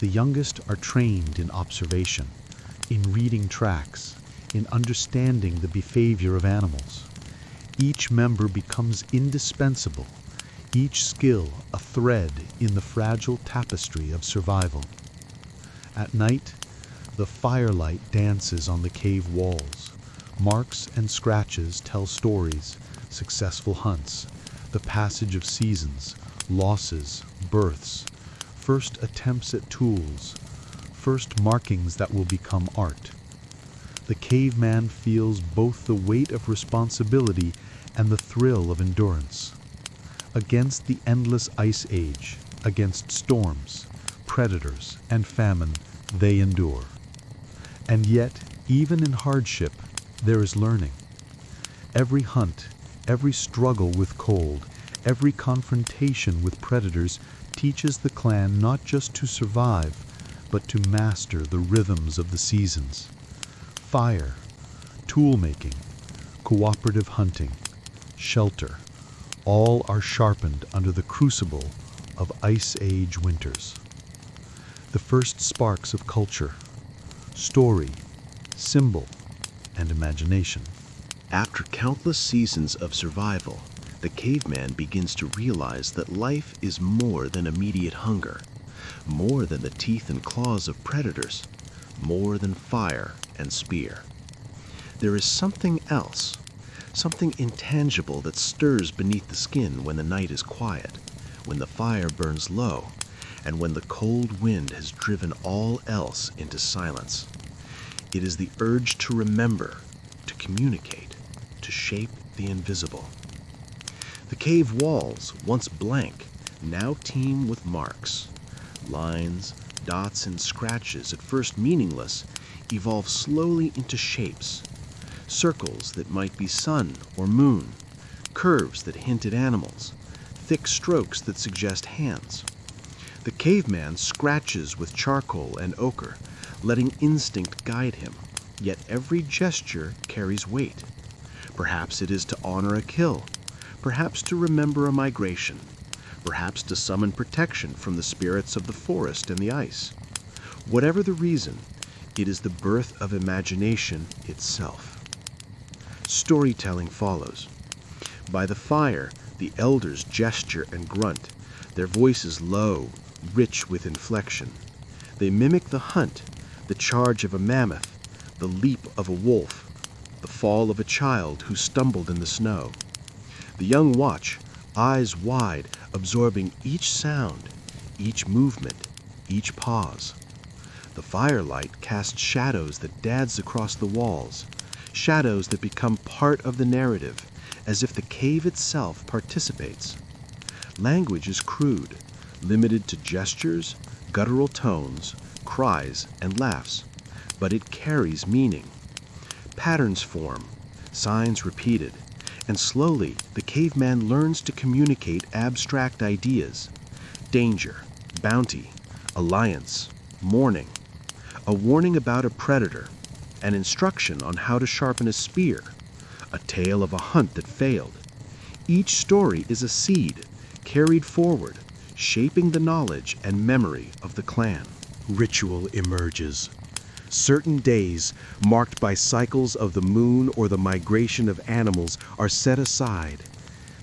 The youngest are trained in observation, in reading tracks, in understanding the behavior of animals. Each member becomes indispensable, each skill a thread in the fragile tapestry of survival. At night, the firelight dances on the cave walls. Marks and scratches tell stories, successful hunts, the passage of seasons, losses, births, first attempts at tools, first markings that will become art. The caveman feels both the weight of responsibility and the thrill of endurance. Against the endless ice age, against storms, predators, and famine, they endure. And yet, even in hardship, there is learning. Every hunt, every struggle with cold, every confrontation with predators teaches the clan not just to survive, but to master the rhythms of the seasons. Fire, tool-making, cooperative hunting, shelter, all are sharpened under the crucible of Ice Age winters. The first sparks of culture, story, symbol, and imagination. After countless seasons of survival, the caveman begins to realize that life is more than immediate hunger, more than the teeth and claws of predators, more than fire and spear. There is something else, something intangible that stirs beneath the skin when the night is quiet, when the fire burns low, and when the cold wind has driven all else into silence. It is the urge to remember, to communicate, to shape the invisible. The cave walls, once blank, now teem with marks. Lines, dots, and scratches, at first meaningless, evolve slowly into shapes. Circles that might be sun or moon, curves that hint at animals, thick strokes that suggest hands. The caveman scratches with charcoal and ochre, letting instinct guide him, yet every gesture carries weight. Perhaps it is to honor a kill, perhaps to remember a migration, perhaps to summon protection from the spirits of the forest and the ice. Whatever the reason, it is the birth of imagination itself. Storytelling follows. By the fire, the elders gesture and grunt, their voices low, rich with inflection. They mimic the hunt, the charge of a mammoth, the leap of a wolf, the fall of a child who stumbled in the snow. The young watch, eyes wide, absorbing each sound, each movement, each pause. The firelight casts shadows that dance across the walls, shadows that become part of the narrative, as if the cave itself participates. Language is crude, limited to gestures, guttural tones, cries, and laughs, but it carries meaning. Patterns form, signs repeated, And slowly, the caveman learns to communicate abstract ideas: danger, bounty, alliance, mourning, a warning about a predator, an instruction on how to sharpen a spear, a tale of a hunt that failed. Each story is a seed carried forward, shaping the knowledge and memory of the clan. Ritual emerges. Certain days, marked by cycles of the moon or the migration of animals, are set aside.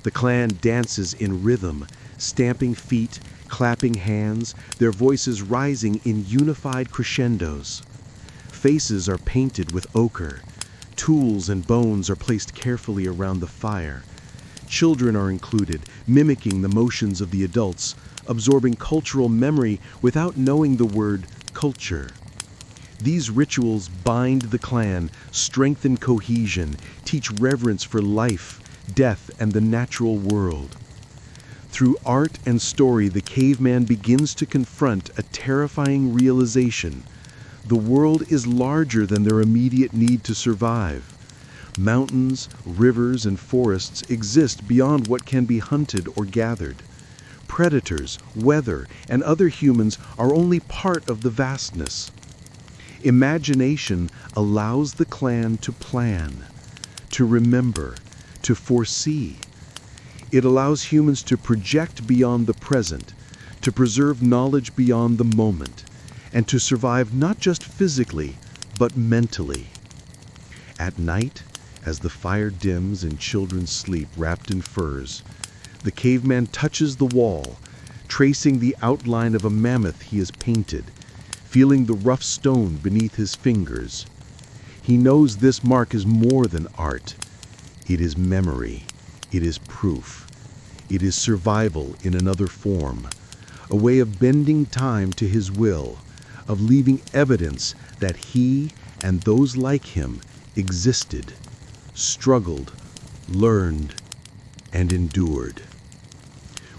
The clan dances in rhythm, stamping feet, clapping hands, their voices rising in unified crescendos. Faces are painted with ochre. Tools and bones are placed carefully around the fire. Children are included, mimicking the motions of the adults, absorbing cultural memory without knowing the word culture. These rituals bind the clan, strengthen cohesion, teach reverence for life, death, and the natural world. Through art and story, the caveman begins to confront a terrifying realization. The world is larger than their immediate need to survive. Mountains, rivers, and forests exist beyond what can be hunted or gathered. Predators, weather, and other humans are only part of the vastness. Imagination allows the clan to plan, to remember, to foresee. It allows humans to project beyond the present, to preserve knowledge beyond the moment, and to survive not just physically, but mentally. At night, as the fire dims and children sleep wrapped in furs, the caveman touches the wall, tracing the outline of a mammoth he has painted, feeling the rough stone beneath his fingers. He knows this mark is more than art. It is memory. It is proof. It is survival in another form, a way of bending time to his will, of leaving evidence that he and those like him existed, struggled, learned, and endured.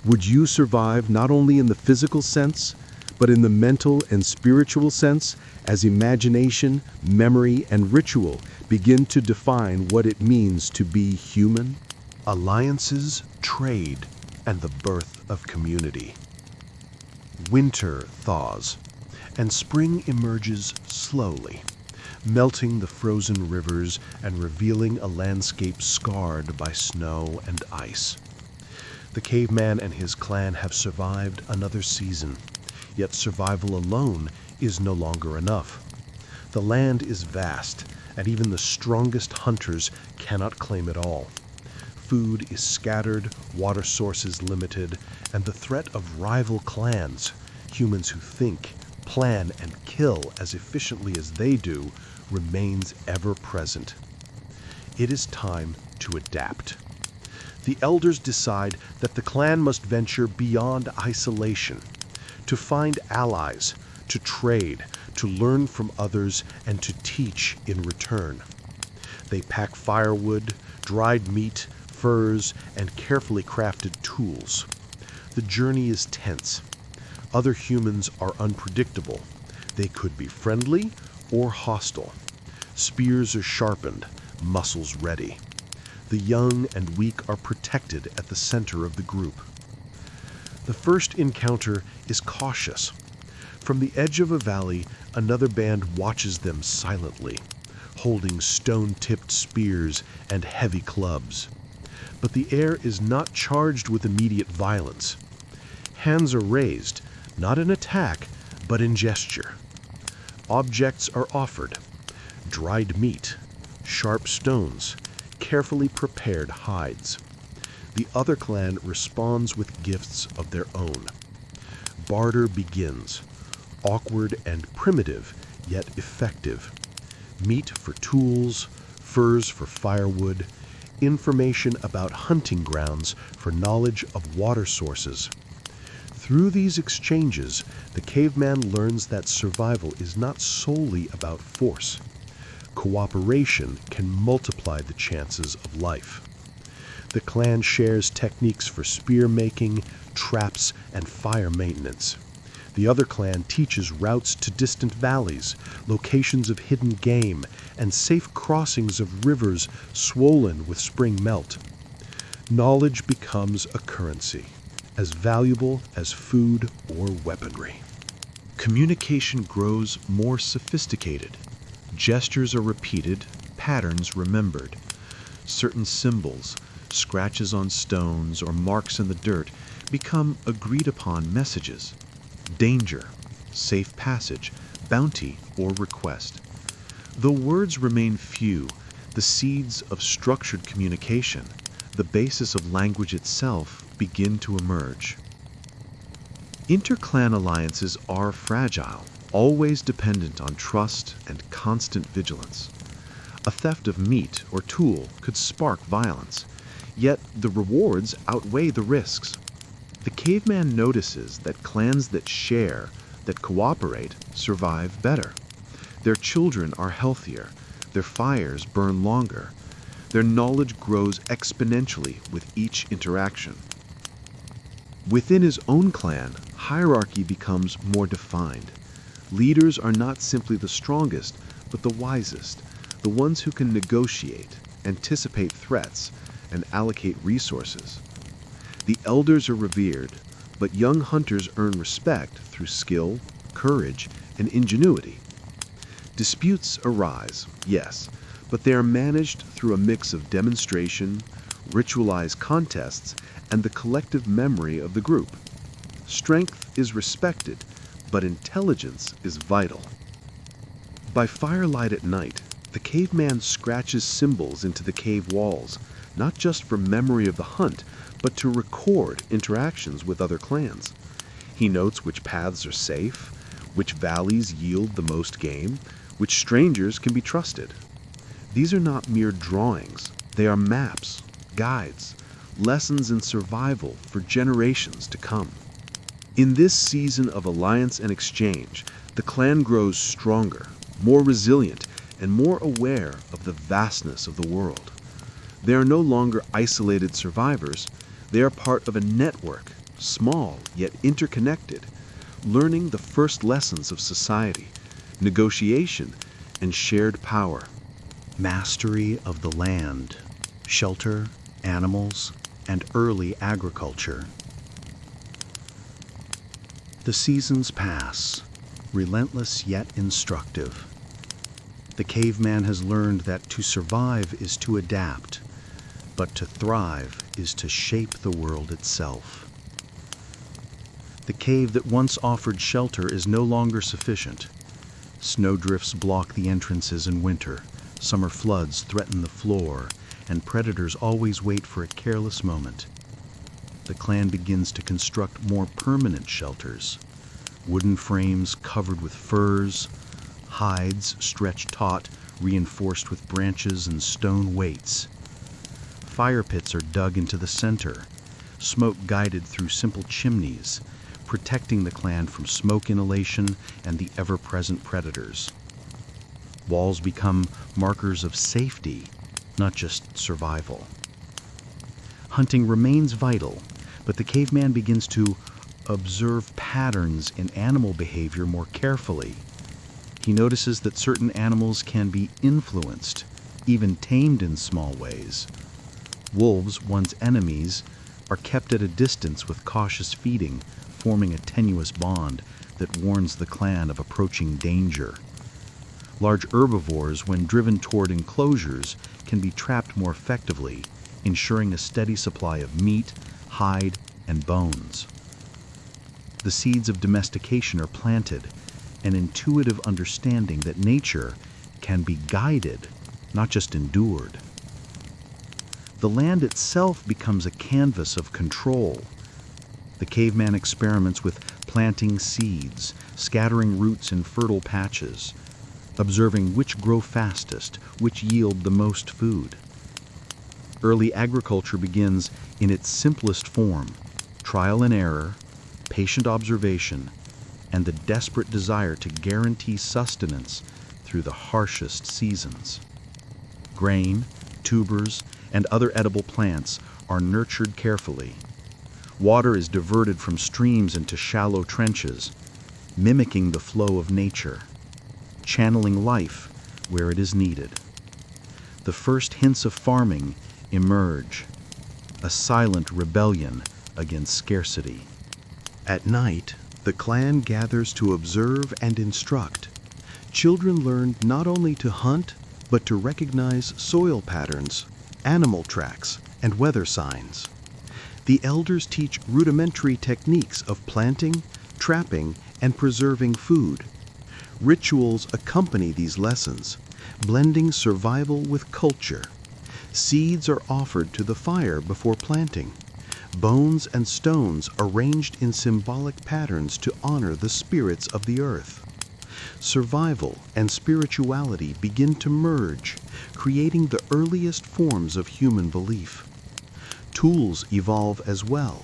Would you survive not only in the physical sense, but in the mental and spiritual sense, as imagination, memory, and ritual begin to define what it means to be human? Alliances, trade, and the birth of community. Winter thaws, and spring emerges slowly, melting the frozen rivers and revealing a landscape scarred by snow and ice. The caveman and his clan have survived another season, yet survival alone is no longer enough. The land is vast, and even the strongest hunters cannot claim it all. Food is scattered, water sources limited, and the threat of rival clans, humans who think, plan, and kill as efficiently as they do, remains ever present. It is time to adapt. The elders decide that the clan must venture beyond isolation, to find allies, to trade, to learn from others, and to teach in return. They pack firewood, dried meat, furs, and carefully crafted tools. The journey is tense. Other humans are unpredictable. They could be friendly or hostile. Spears are sharpened, muscles ready. The young and weak are protected at the center of the group. The first encounter is cautious. From the edge of a valley, another band watches them silently, holding stone-tipped spears and heavy clubs. But the air is not charged with immediate violence. Hands are raised, not in attack, but in gesture. Objects are offered: dried meat, sharp stones, carefully prepared hides. The other clan responds with gifts of their own. Barter begins, awkward and primitive, yet effective. Meat for tools, furs for firewood, information about hunting grounds for knowledge of water sources. Through these exchanges, the caveman learns that survival is not solely about force. Cooperation can multiply the chances of life. The clan shares techniques for spear making, traps, and fire maintenance. The other clan teaches routes to distant valleys, locations of hidden game, and safe crossings of rivers swollen with spring melt. Knowledge becomes a currency, as valuable as food or weaponry. Communication grows more sophisticated. Gestures are repeated, patterns remembered. Certain symbols, scratches on stones or marks in the dirt, become agreed-upon messages. Danger, safe passage, bounty, or request. Though words remain few, the seeds of structured communication, the basis of language itself, begin to emerge. Interclan alliances are fragile, always dependent on trust and constant vigilance. A theft of meat or tool could spark violence, yet the rewards outweigh the risks. The caveman notices that clans that share, that cooperate, survive better. Their children are healthier, their fires burn longer, their knowledge grows exponentially with each interaction. Within his own clan, hierarchy becomes more defined. Leaders are not simply the strongest, but the wisest, the ones who can negotiate, anticipate threats, and allocate resources. The elders are revered, but young hunters earn respect through skill, courage, and ingenuity. Disputes arise, yes, but they are managed through a mix of demonstration, ritualized contests, and the collective memory of the group. Strength is respected, but intelligence is vital. By firelight at night, the caveman scratches symbols into the cave walls, not just for memory of the hunt, but to record interactions with other clans. He notes which paths are safe, which valleys yield the most game, which strangers can be trusted. These are not mere drawings, they are maps, guides, lessons in survival for generations to come. In this season of alliance and exchange, the clan grows stronger, more resilient, and more aware of the vastness of the world. They are no longer isolated survivors, they are part of a network, small yet interconnected, learning the first lessons of society, negotiation, and shared power. Mastery of the land, shelter, animals, and early agriculture. The seasons pass, relentless yet instructive. The caveman has learned that to survive is to adapt, but to thrive is to shape the world itself. The cave that once offered shelter is no longer sufficient. Snowdrifts block the entrances in winter, summer floods threaten the floor, and predators always wait for a careless moment. The clan begins to construct more permanent shelters. Wooden frames covered with furs, hides stretched taut, reinforced with branches and stone weights. Fire pits are dug into the center, smoke guided through simple chimneys, protecting the clan from smoke inhalation and the ever-present predators. Walls become markers of safety, not just survival. Hunting remains vital, but the caveman begins to observe patterns in animal behavior more carefully. He notices that certain animals can be influenced, even tamed in small ways. Wolves, once enemies, are kept at a distance with cautious feeding, forming a tenuous bond that warns the clan of approaching danger. Large herbivores, when driven toward enclosures, can be trapped more effectively, ensuring a steady supply of meat, hide, and bones. The seeds of domestication are planted, an intuitive understanding that nature can be guided, not just endured. The land itself becomes a canvas of control. The caveman experiments with planting seeds, scattering roots in fertile patches, observing which grow fastest, which yield the most food. Early agriculture begins in its simplest form: trial and error, patient observation, and the desperate desire to guarantee sustenance through the harshest seasons. Grain, tubers, and other edible plants are nurtured carefully. Water is diverted from streams into shallow trenches, mimicking the flow of nature, channeling life where it is needed. The first hints of farming emerge. a silent rebellion against scarcity. At night, the clan gathers to observe and instruct. Children learn not only to hunt, but to recognize soil patterns, animal tracks, and weather signs. The elders teach rudimentary techniques of planting, trapping, and preserving food. Rituals accompany these lessons, blending survival with culture. Seeds are offered to the fire before planting. Bones and stones arranged in symbolic patterns to honor the spirits of the earth. Survival and spirituality begin to merge, creating the earliest forms of human belief. Tools evolve as well.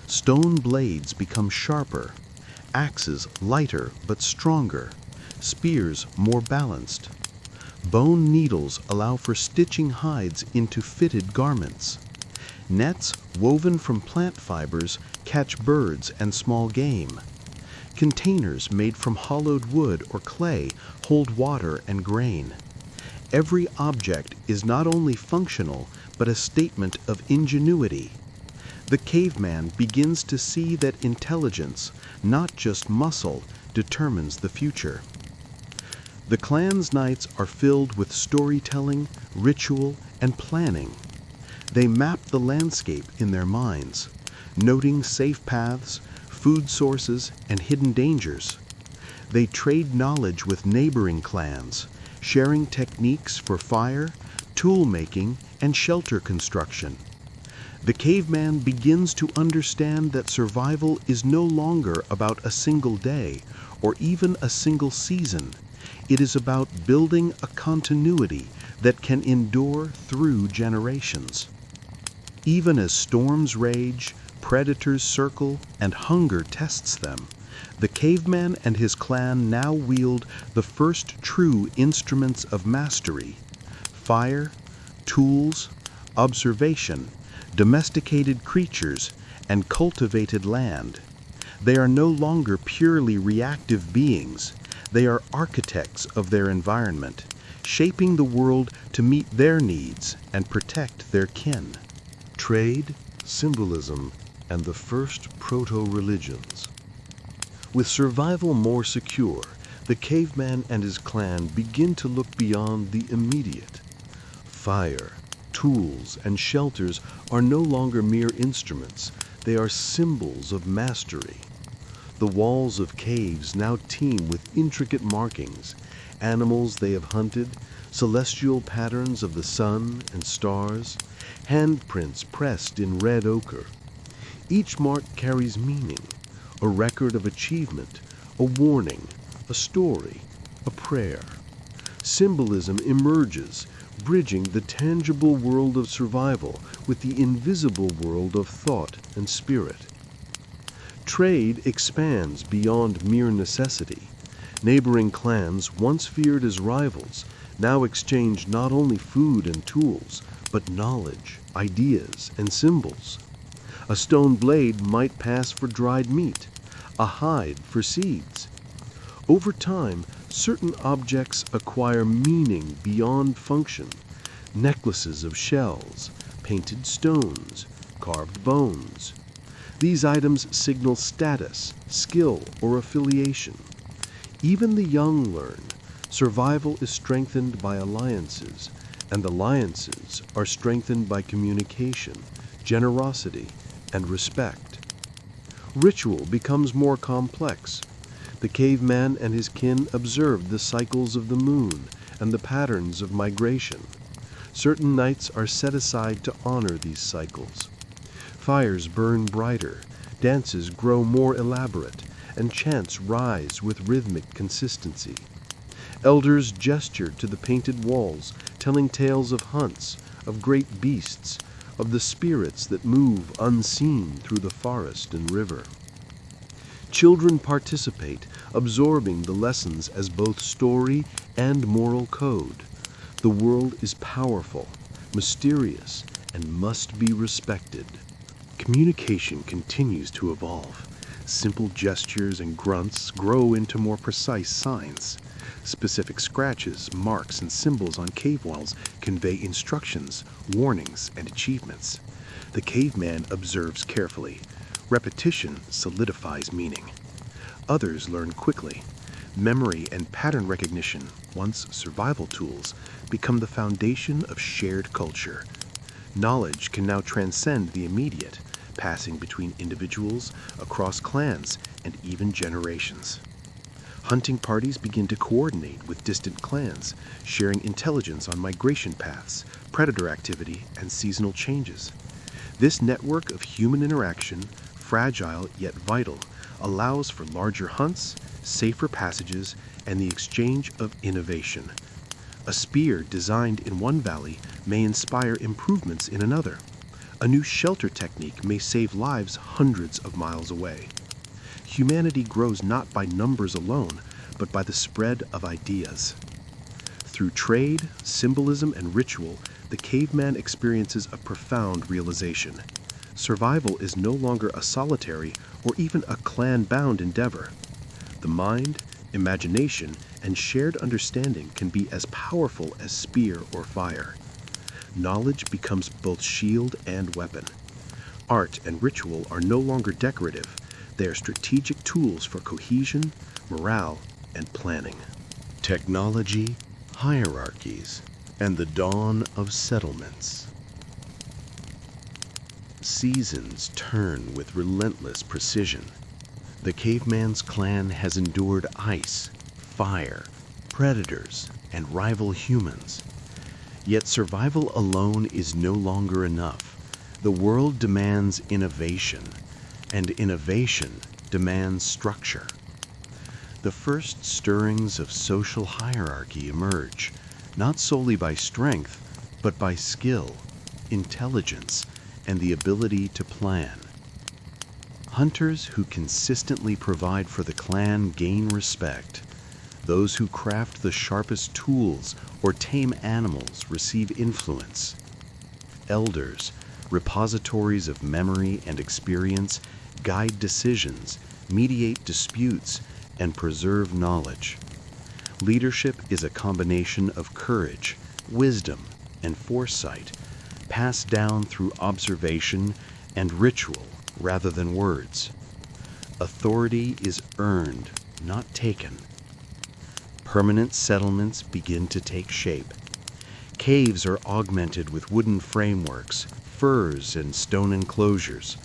Stone blades become sharper, axes lighter but stronger, spears more balanced. Bone needles allow for stitching hides into fitted garments. Nets woven from plant fibers catch birds and small game. Containers made from hollowed wood or clay hold water and grain. Every object is not only functional, but a statement of ingenuity. The caveman begins to see that intelligence, not just muscle, determines the future. The clan's nights are filled with storytelling, ritual, and planning. They map the landscape in their minds, noting safe paths, food sources, and hidden dangers. They trade knowledge with neighboring clans, sharing techniques for fire, tool making, and shelter construction. The caveman begins to understand that survival is no longer about a single day or even a single season. It is about building a continuity that can endure through generations. Even as storms rage, predators circle, and hunger tests them, the caveman and his clan now wield the first true instruments of mastery: fire, tools, observation, domesticated creatures, and cultivated land. They are no longer purely reactive beings. They are architects of their environment, shaping the world to meet their needs and protect their kin. Trade, symbolism, and the first proto-religions. With survival more secure, the caveman and his clan begin to look beyond the immediate. Fire, tools, and shelters are no longer mere instruments. They are symbols of mastery. The walls of caves now teem with intricate markings, animals they have hunted, celestial patterns of the sun and stars, handprints pressed in red ochre. Each mark carries meaning, a record of achievement, a warning, a story, a prayer. Symbolism emerges, bridging the tangible world of survival with the invisible world of thought and spirit. Trade expands beyond mere necessity. Neighboring clans, once feared as rivals, now exchange not only food and tools, but knowledge, ideas, and symbols. A stone blade might pass for dried meat, a hide for seeds. Over time, certain objects acquire meaning beyond function: necklaces of shells, painted stones, carved bones. These items signal status, skill, or affiliation. Even the young learn survival is strengthened by alliances, and alliances are strengthened by communication, generosity, and respect. Ritual becomes more complex. The caveman and his kin observe the cycles of the moon and the patterns of migration. Certain nights are set aside to honor these cycles. Fires burn brighter, dances grow more elaborate, and chants rise with rhythmic consistency. Elders gesture to the painted walls, telling tales of hunts, of great beasts, of the spirits that move unseen through the forest and river. Children participate, absorbing the lessons as both story and moral code. The world is powerful, mysterious, and must be respected. Communication continues to evolve. Simple gestures and grunts grow into more precise signs. Specific scratches, marks, and symbols on cave walls convey instructions, warnings, and achievements. The caveman observes carefully. Repetition solidifies meaning. Others learn quickly. Memory and pattern recognition, once survival tools, become the foundation of shared culture. Knowledge can now transcend the immediate, passing between individuals, across clans, and even generations. Hunting parties begin to coordinate with distant clans, sharing intelligence on migration paths, predator activity, and seasonal changes. This network of human interaction, fragile yet vital, allows for larger hunts, safer passages, and the exchange of innovation. A spear designed in one valley may inspire improvements in another. A new shelter technique may save lives hundreds of miles away. Humanity grows not by numbers alone, but by the spread of ideas. Through trade, symbolism, and ritual, the caveman experiences a profound realization. Survival is no longer a solitary or even a clan-bound endeavor. The mind, imagination, and shared understanding can be as powerful as spear or fire. Knowledge becomes both shield and weapon. Art and ritual are no longer decorative. They are strategic tools for cohesion, morale, and planning. Technology, hierarchies, and the dawn of settlements. Seasons turn with relentless precision. The caveman's clan has endured ice, fire, predators, and rival humans. Yet survival alone is no longer enough. The world demands innovation, and innovation demands structure. The first stirrings of social hierarchy emerge, not solely by strength, but by skill, intelligence, and the ability to plan. Hunters who consistently provide for the clan gain respect. Those who craft the sharpest tools or tame animals receive influence. Elders, repositories of memory and experience, guide decisions, mediate disputes, and preserve knowledge. Leadership is a combination of courage, wisdom, and foresight, passed down through observation and ritual rather than words. Authority is earned, not taken. Permanent settlements begin to take shape. Caves are augmented with wooden frameworks, firs, and stone enclosures.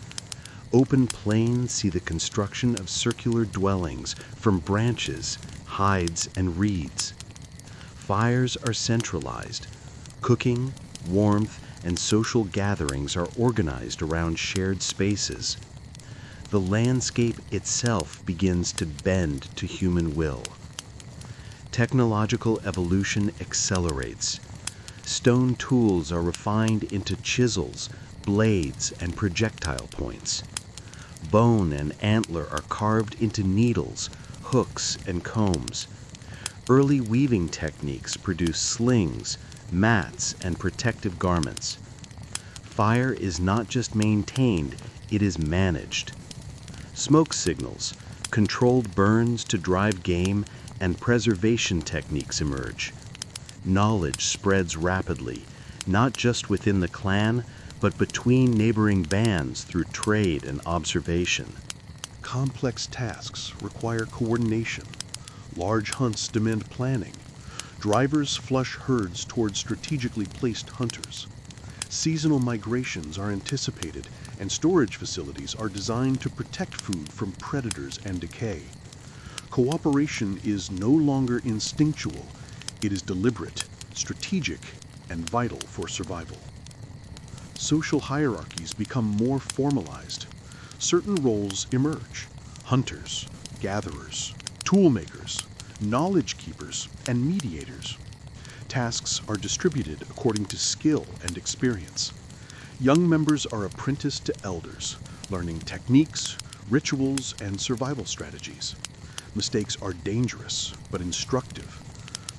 Open plains see the construction of circular dwellings from branches, hides, and reeds. Fires are centralized. Cooking, warmth, and social gatherings are organized around shared spaces. The landscape itself begins to bend to human will. Technological evolution accelerates. Stone tools are refined into chisels, blades, and projectile points. Bone and antler are carved into needles, hooks, and combs. Early weaving techniques produce slings, mats, and protective garments. Fire is not just maintained, it is managed. Smoke signals, controlled burns to drive game, and preservation techniques emerge. Knowledge spreads rapidly, not just within the clan, but between neighboring bands through trade and observation. Complex tasks require coordination. Large hunts demand planning. Drivers flush herds toward strategically placed hunters. Seasonal migrations are anticipated, and storage facilities are designed to protect food from predators and decay. Cooperation is no longer instinctual. It is deliberate, strategic, and vital for survival. Social hierarchies become more formalized. Certain roles emerge: hunters, gatherers, toolmakers, knowledge keepers, and mediators. Tasks are distributed according to skill and experience. Young members are apprenticed to elders, learning techniques, rituals, and survival strategies. Mistakes are dangerous, but instructive.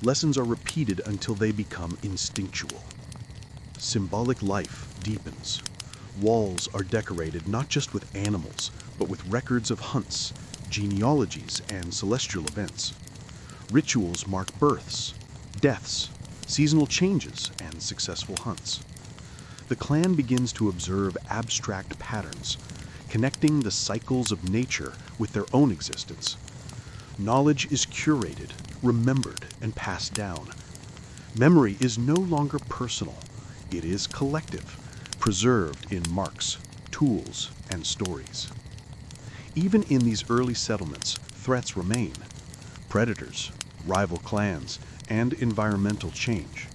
Lessons are repeated until they become instinctual. Symbolic life deepens. Walls are decorated not just with animals, but with records of hunts, genealogies, and celestial events. Rituals mark births, deaths, seasonal changes, and successful hunts. The clan begins to observe abstract patterns, connecting the cycles of nature with their own existence. Knowledge is curated, remembered, and passed down. Memory is no longer personal. It is collective, preserved in marks, tools, and stories. Even in these early settlements, threats remain: predators, rival clans, and environmental change.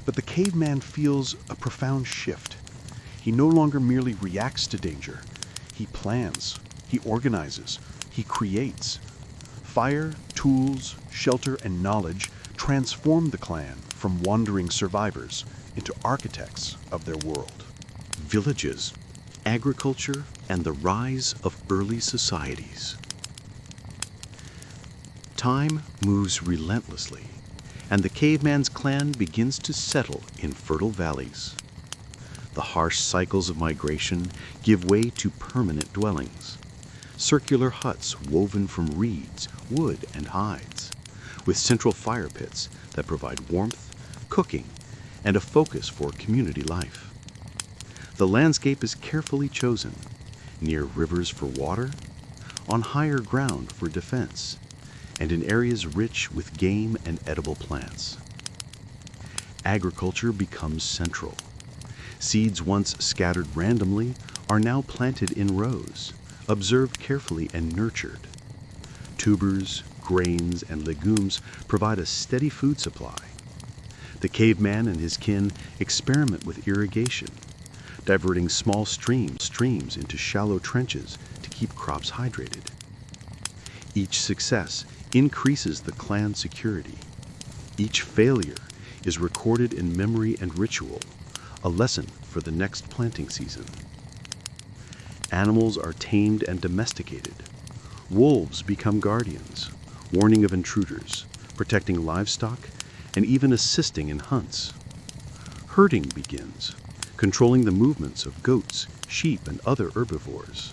But the caveman feels a profound shift. He no longer merely reacts to danger. He plans, he organizes, he creates. Fire, tools, shelter, and knowledge transform the clan from wandering survivors into architects of their world. Villages, agriculture, and the rise of early societies. Time moves relentlessly, and the caveman's clan begins to settle in fertile valleys. The harsh cycles of migration give way to permanent dwellings, circular huts woven from reeds, wood, and hides, with central fire pits that provide warmth, cooking, and a focus for community life. The landscape is carefully chosen, near rivers for water, on higher ground for defense, and in areas rich with game and edible plants. Agriculture becomes central. Seeds once scattered randomly are now planted in rows, observed carefully and nurtured. Tubers, grains, and legumes provide a steady food supply. The caveman and his kin experiment with irrigation, diverting small streams into shallow trenches to keep crops hydrated. Each success increases the clan's security. Each failure is recorded in memory and ritual, a lesson for the next planting season. Animals are tamed and domesticated. Wolves become guardians, warning of intruders, protecting livestock, and even assisting in hunts. Herding begins, controlling the movements of goats, sheep, and other herbivores.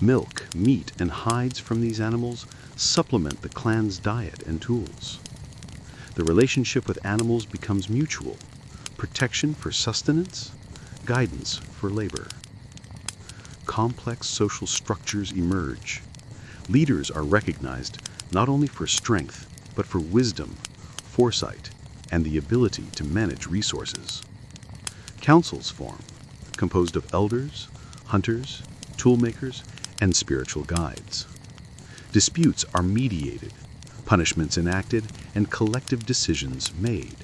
Milk, meat, and hides from these animals supplement the clan's diet and tools. The relationship with animals becomes mutual: protection for sustenance, guidance for labor. Complex social structures emerge. Leaders are recognized not only for strength, but for wisdom, foresight, and the ability to manage resources. Councils form, composed of elders, hunters, toolmakers, and spiritual guides. Disputes are mediated, punishments enacted, and collective decisions made.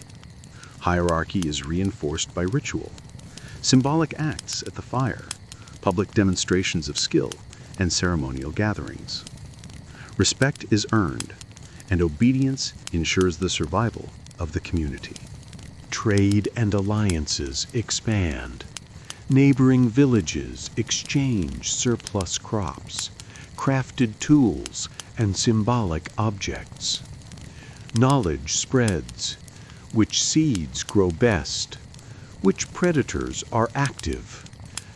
Hierarchy is reinforced by ritual, symbolic acts at the fire, public demonstrations of skill, and ceremonial gatherings. Respect is earned, and obedience ensures the survival of the community. Trade and alliances expand. Neighboring villages exchange surplus crops, crafted tools, and symbolic objects. Knowledge spreads: which seeds grow best, which predators are active,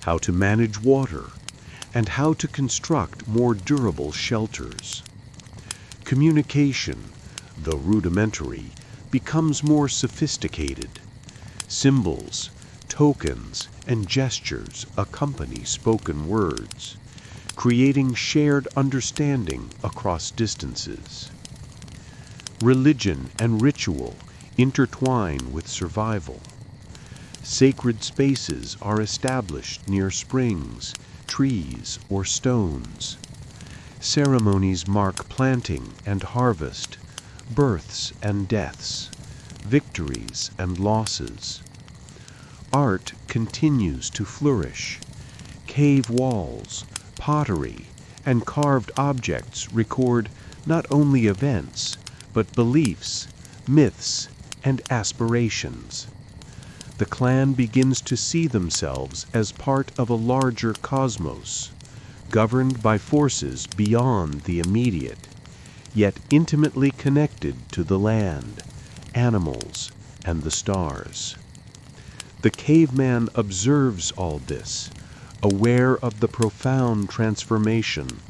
how to manage water, and how to construct more durable shelters. Communication, though rudimentary, becomes more sophisticated. Symbols, tokens, and gestures accompany spoken words, creating shared understanding across distances. Religion and ritual intertwine with survival. Sacred spaces are established near springs, trees, or stones. Ceremonies mark planting and harvest, births and deaths, victories and losses. Art continues to flourish. Cave walls, pottery, and carved objects record not only events, but beliefs, myths, and aspirations. The clan begins to see themselves as part of a larger cosmos, governed by forces beyond the immediate, yet intimately connected to the land, animals, and the stars. The caveman observes all this, aware of the profound transformation.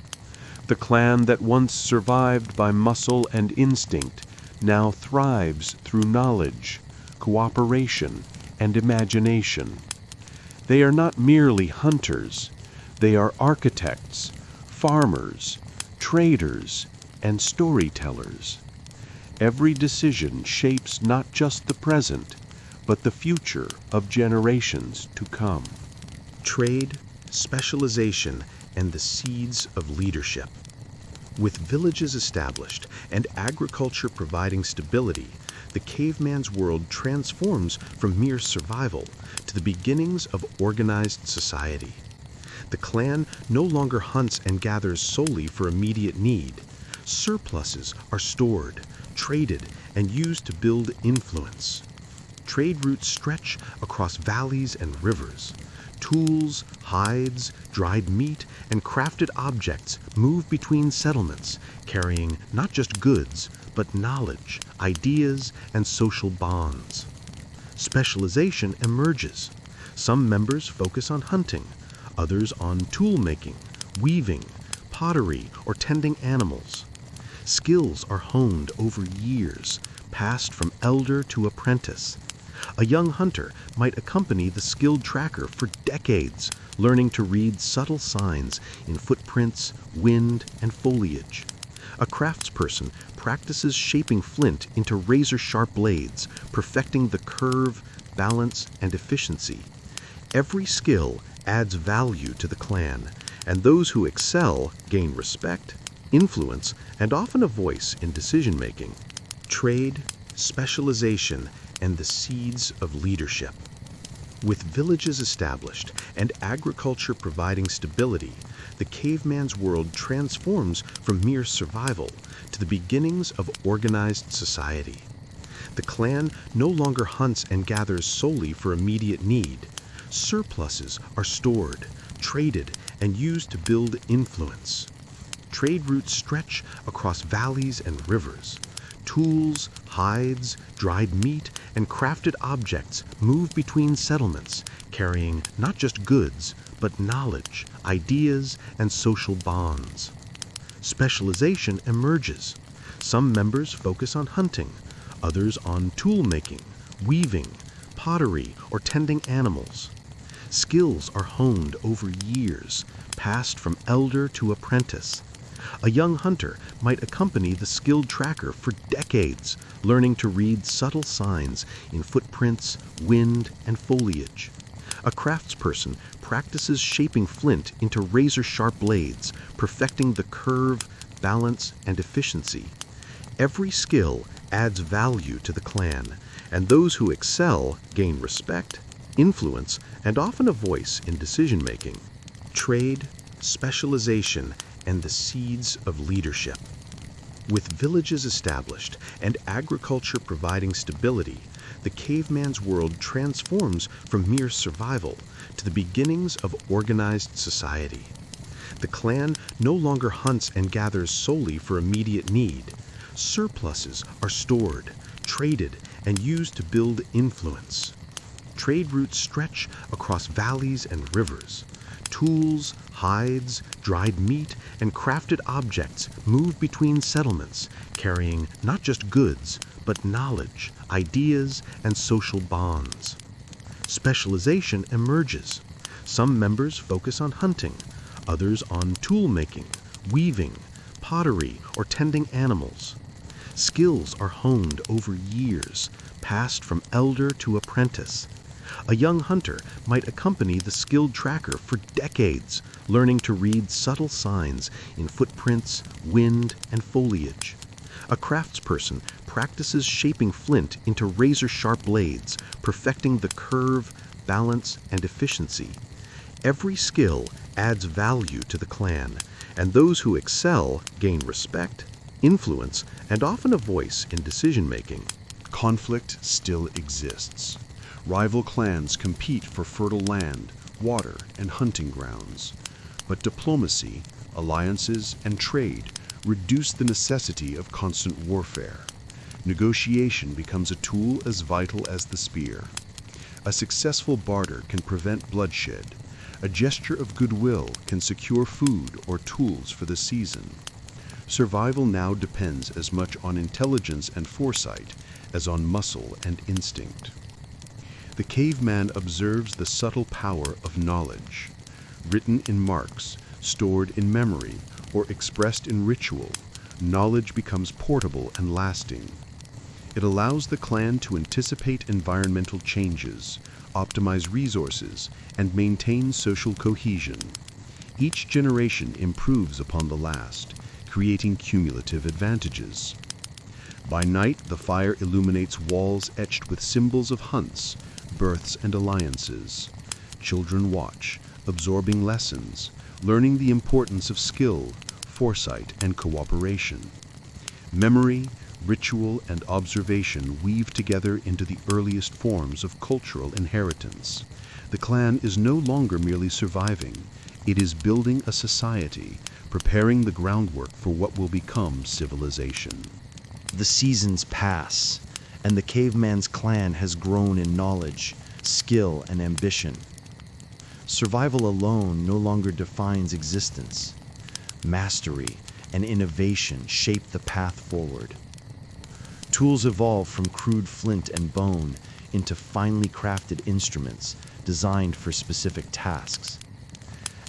The clan that once survived by muscle and instinct now thrives through knowledge, cooperation, and imagination. They are not merely hunters. They are architects, farmers, traders, and storytellers. Every decision shapes not just the present, but the future of generations to come. Trade, specialization, and the seeds of leadership. With villages established and agriculture providing stability, the caveman's world transforms from mere survival to the beginnings of organized society. The clan no longer hunts and gathers solely for immediate need. Surpluses are stored, traded, and used to build influence. Trade routes stretch across valleys and rivers. Tools, hides, dried meat, and crafted objects move between settlements, carrying not just goods, but knowledge, ideas, and social bonds. Specialization emerges. Some members focus on hunting, others on tool making, weaving, pottery, or tending animals. Skills are honed over years, passed from elder to apprentice. A young hunter might accompany the skilled tracker for decades, learning to read subtle signs in footprints, wind, and foliage. A craftsperson practices shaping flint into razor-sharp blades, perfecting the curve, balance, and efficiency. Every skill adds value to the clan, and those who excel gain respect, influence, and often a voice in decision-making. Trade, specialization, and the seeds of leadership. With villages established and agriculture providing stability, the caveman's world transforms from mere survival to the beginnings of organized society. The clan no longer hunts and gathers solely for immediate need. Surpluses are stored, traded, and used to build influence. Trade routes stretch across valleys and rivers. Tools, hides, dried meat, and crafted objects move between settlements, carrying not just goods, but knowledge, ideas, and social bonds. Specialization emerges. Some members focus on hunting, others on tool making, weaving, pottery, or tending animals. Skills are honed over years, passed from elder to apprentice. A young hunter might accompany the skilled tracker for decades, learning to read subtle signs in footprints, wind, and foliage. A craftsperson practices shaping flint into razor-sharp blades, perfecting the curve, balance, and efficiency. Every skill adds value to the clan, and those who excel gain respect, influence, and often a voice in decision-making. Trade, specialization, and the seeds of leadership. With villages established and agriculture providing stability, the caveman's world transforms from mere survival to the beginnings of organized society. The clan no longer hunts and gathers solely for immediate need. Surpluses are stored, traded, and used to build influence. Trade routes stretch across valleys and rivers. Tools, hides, dried meat, and crafted objects move between settlements, carrying not just goods, but knowledge, ideas, and social bonds. Specialization emerges. Some members focus on hunting, others on tool making, weaving, pottery, or tending animals. Skills are honed over years, passed from elder to apprentice. A young hunter might accompany the skilled tracker for decades, learning to read subtle signs in footprints, wind, and foliage. A craftsperson practices shaping flint into razor-sharp blades, perfecting the curve, balance, and efficiency. Every skill adds value to the clan, and those who excel gain respect, influence, and often a voice in decision-making. Conflict still exists. Rival clans compete for fertile land, water, and hunting grounds. But diplomacy, alliances, and trade reduce the necessity of constant warfare. Negotiation becomes a tool as vital as the spear. A successful barter can prevent bloodshed. A gesture of goodwill can secure food or tools for the season. Survival now depends as much on intelligence and foresight as on muscle and instinct. The caveman observes the subtle power of knowledge. Written in marks, stored in memory, or expressed in ritual, knowledge becomes portable and lasting. It allows the clan to anticipate environmental changes, optimize resources, and maintain social cohesion. Each generation improves upon the last, creating cumulative advantages. By night, the fire illuminates walls etched with symbols of hunts, births, and alliances. Children watch, absorbing lessons, learning the importance of skill, foresight, and cooperation. Memory, ritual, and observation weave together into the earliest forms of cultural inheritance. The clan is no longer merely surviving. It is building a society, preparing the groundwork for what will become civilization. The seasons pass, and the caveman's clan has grown in knowledge, skill, and ambition. Survival alone no longer defines existence. Mastery and innovation shape the path forward. Tools evolve from crude flint and bone into finely crafted instruments designed for specific tasks.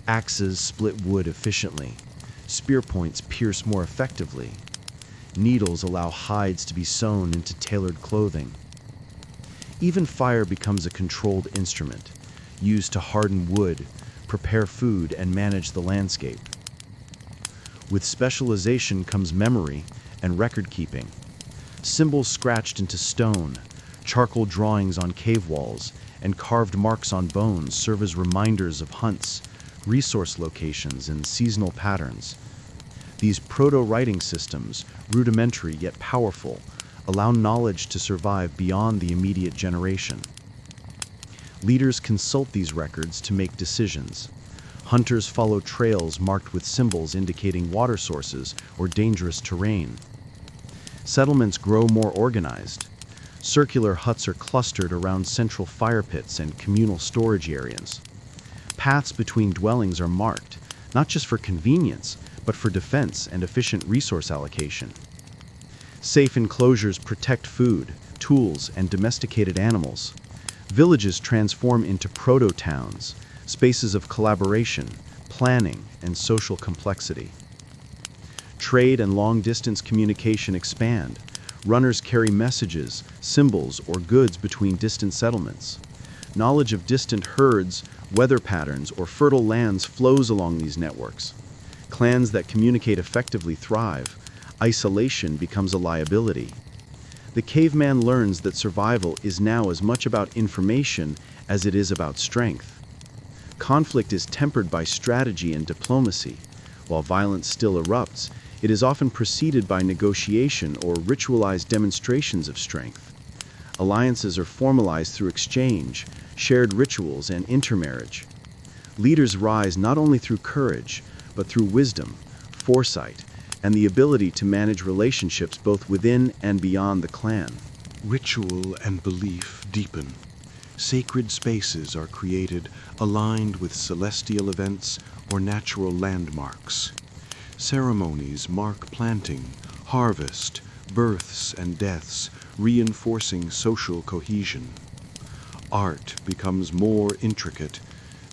Axes split wood efficiently. Spear points pierce more effectively. Needles allow hides to be sewn into tailored clothing. Even fire becomes a controlled instrument, used to harden wood, prepare food, and manage the landscape. With specialization comes memory and record keeping. Symbols scratched into stone, charcoal drawings on cave walls, and carved marks on bones serve as reminders of hunts, resource locations, and seasonal patterns. These proto-writing systems, rudimentary yet powerful, allow knowledge to survive beyond the immediate generation. Leaders consult these records to make decisions. Hunters follow trails marked with symbols indicating water sources or dangerous terrain. Settlements grow more organized. Circular huts are clustered around central fire pits and communal storage areas. Paths between dwellings are marked, not just for convenience, but for defense and efficient resource allocation. Safe enclosures protect food, tools, and domesticated animals. Villages transform into proto-towns, spaces of collaboration, planning, and social complexity. Trade and long-distance communication expand. Runners carry messages, symbols, or goods between distant settlements. Knowledge of distant herds, weather patterns, or fertile lands flows along these networks. Clans that communicate effectively thrive. Isolation becomes a liability. The caveman learns that survival is now as much about information as it is about strength. Conflict is tempered by strategy and diplomacy. While violence still erupts, it is often preceded by negotiation or ritualized demonstrations of strength. Alliances are formalized through exchange, shared rituals, and intermarriage. Leaders rise not only through courage, but through wisdom, foresight, and the ability to manage relationships both within and beyond the clan. Ritual and belief deepen. Sacred spaces are created aligned with celestial events or natural landmarks. Ceremonies mark planting, harvest, births, and deaths, reinforcing social cohesion. Art becomes more intricate.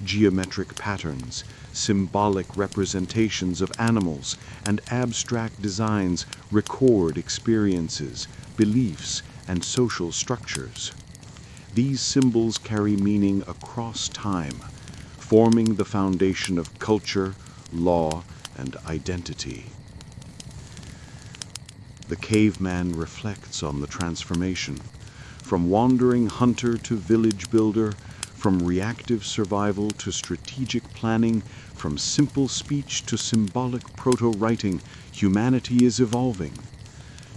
Geometric patterns, symbolic representations of animals, and abstract designs record experiences, beliefs, and social structures. These symbols carry meaning across time, forming the foundation of culture, law, and identity. The caveman reflects on the transformation, from wandering hunter to village builder, from reactive survival to strategic planning, from simple speech to symbolic proto-writing, humanity is evolving.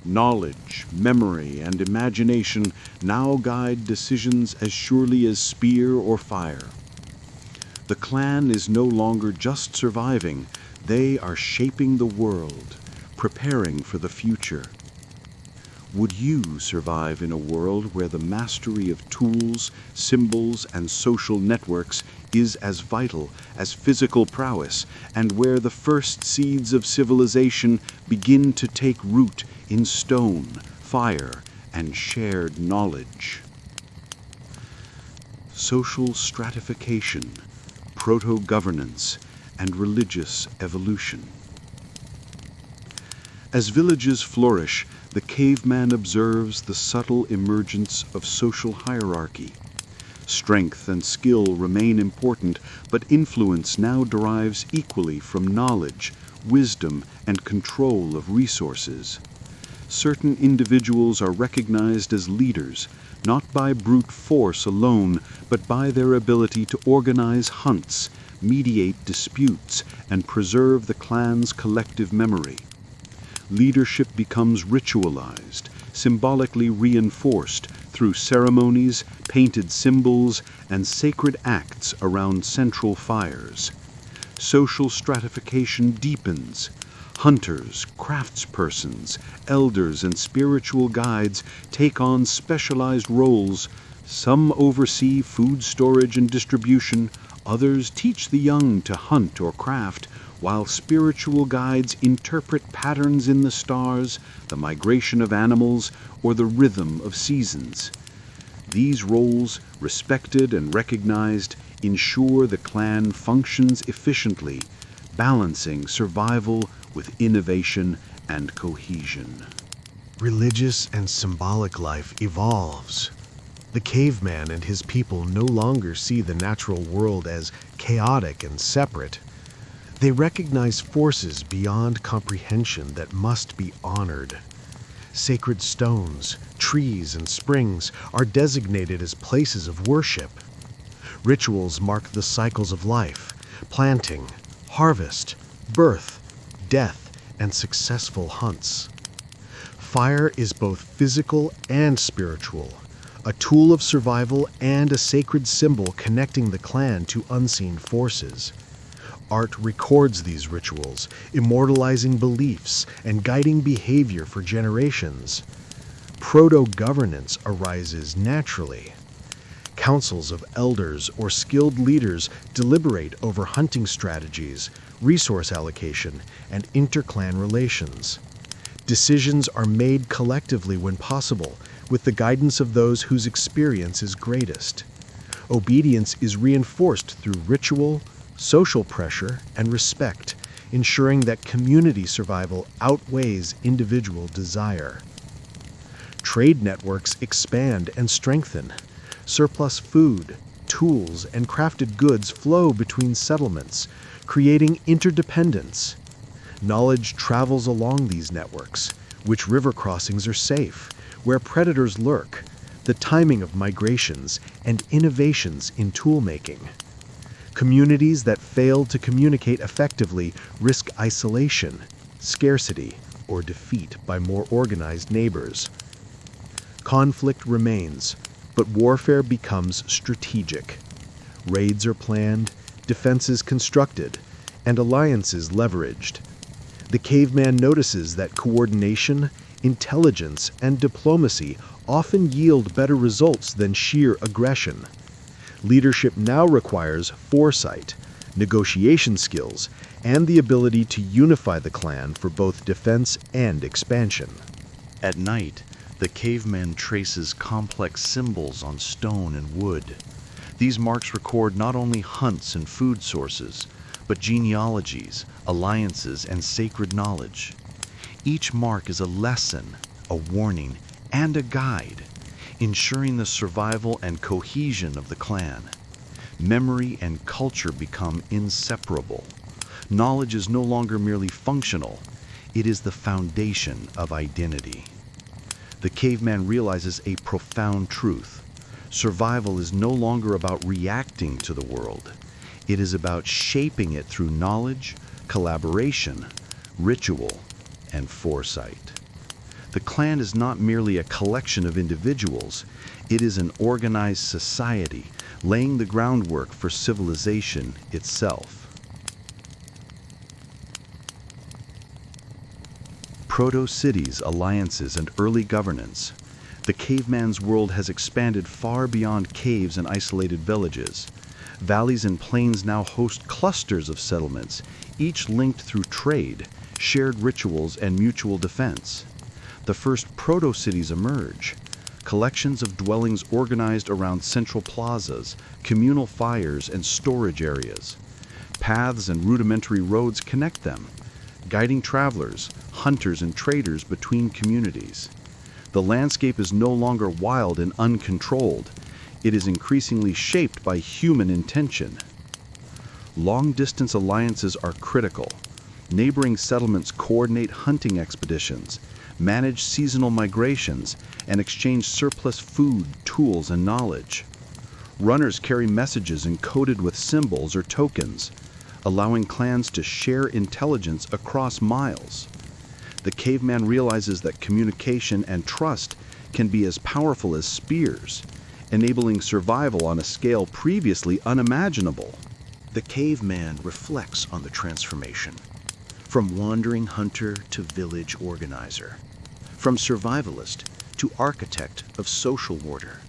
Knowledge, memory, and imagination now guide decisions as surely as spear or fire. The clan is no longer just surviving, they are shaping the world, preparing for the future. Would you survive in a world where the mastery of tools, symbols, and social networks is as vital as physical prowess, and where the first seeds of civilization begin to take root in stone, fire, and shared knowledge? social stratification, proto-governance, and religious evolution. As villages flourish, the caveman observes the subtle emergence of social hierarchy. Strength and skill remain important, but influence now derives equally from knowledge, wisdom, and control of resources. Certain individuals are recognized as leaders, not by brute force alone, but by their ability to organize hunts, mediate disputes, and preserve the clan's collective memory. Leadership becomes ritualized, symbolically reinforced through ceremonies, painted symbols, and sacred acts around central fires. Social stratification deepens. Hunters, craftspersons, elders, and spiritual guides take on specialized roles. Some oversee food storage and distribution, others teach the young to hunt or craft, while spiritual guides interpret patterns in the stars, the migration of animals, or the rhythm of seasons. These roles, respected and recognized, ensure the clan functions efficiently, balancing survival with innovation and cohesion. Religious and symbolic life evolves. The caveman and his people no longer see the natural world as chaotic and separate. They recognize forces beyond comprehension that must be honored. Sacred stones, trees, and springs are designated as places of worship. Rituals mark the cycles of life: planting, harvest, birth, death, and successful hunts. Fire is both physical and spiritual, a tool of survival and a sacred symbol connecting the clan to unseen forces. Art records these rituals, immortalizing beliefs and guiding behavior for generations. Proto-governance arises naturally. Councils of elders or skilled leaders deliberate over hunting strategies, resource allocation, and inter-clan relations. Decisions are made collectively when possible, with the guidance of those whose experience is greatest. Obedience is reinforced through ritual, social pressure, and respect, ensuring that community survival outweighs individual desire. Trade networks expand and strengthen. Surplus food, tools, and crafted goods flow between settlements, creating interdependence. Knowledge travels along these networks. Which river crossings are safe, where predators lurk, the timing of migrations, and innovations in tool-making. Communities that fail to communicate effectively risk isolation, scarcity, or defeat by more organized neighbors. Conflict remains, but warfare becomes strategic. Raids are planned, defenses constructed, and alliances leveraged. The caveman notices that coordination, intelligence, and diplomacy often yield better results than sheer aggression. Leadership now requires foresight, negotiation skills, and the ability to unify the clan for both defense and expansion. At night, the caveman traces complex symbols on stone and wood. These marks record not only hunts and food sources, but genealogies, alliances, and sacred knowledge. Each mark is a lesson, a warning, and a guide, ensuring the survival and cohesion of the clan. Memory and culture become inseparable. Knowledge is no longer merely functional, it is the foundation of identity. The caveman realizes a profound truth. Survival is no longer about reacting to the world. It is about shaping it through knowledge, collaboration, ritual, and foresight. The clan is not merely a collection of individuals, it is an organized society, laying the groundwork for civilization itself. Proto-cities, alliances, and early governance. The caveman's world has expanded far beyond caves and isolated villages. Valleys and plains now host clusters of settlements, each linked through trade, shared rituals, and mutual defense. The first proto-cities emerge. collections of dwellings organized around central plazas, communal fires, and storage areas. Paths and rudimentary roads connect them, guiding travelers, hunters, and traders between communities. The landscape is no longer wild and uncontrolled. It is increasingly shaped by human intention. Long-distance alliances are critical. Neighboring settlements coordinate hunting expeditions, manage seasonal migrations, and exchange surplus food, tools, and knowledge. Runners carry messages encoded with symbols or tokens, allowing clans to share intelligence across miles. The caveman realizes that communication and trust can be as powerful as spears, enabling survival on a scale previously unimaginable. The caveman reflects on the transformation, from wandering hunter to village organizer, from survivalist to architect of social order,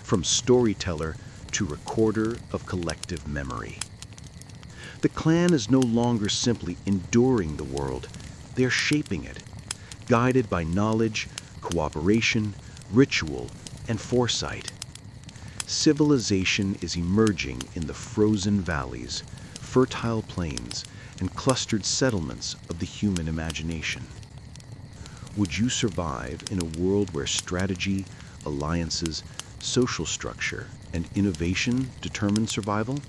from storyteller to recorder of collective memory. The clan is no longer simply enduring the world, they are shaping it, guided by knowledge, cooperation, ritual, and foresight. Civilization is emerging in the frozen valleys, fertile plains, and clustered settlements of the human imagination. Would you survive in a world where strategy, alliances, social structure, and innovation determine survival?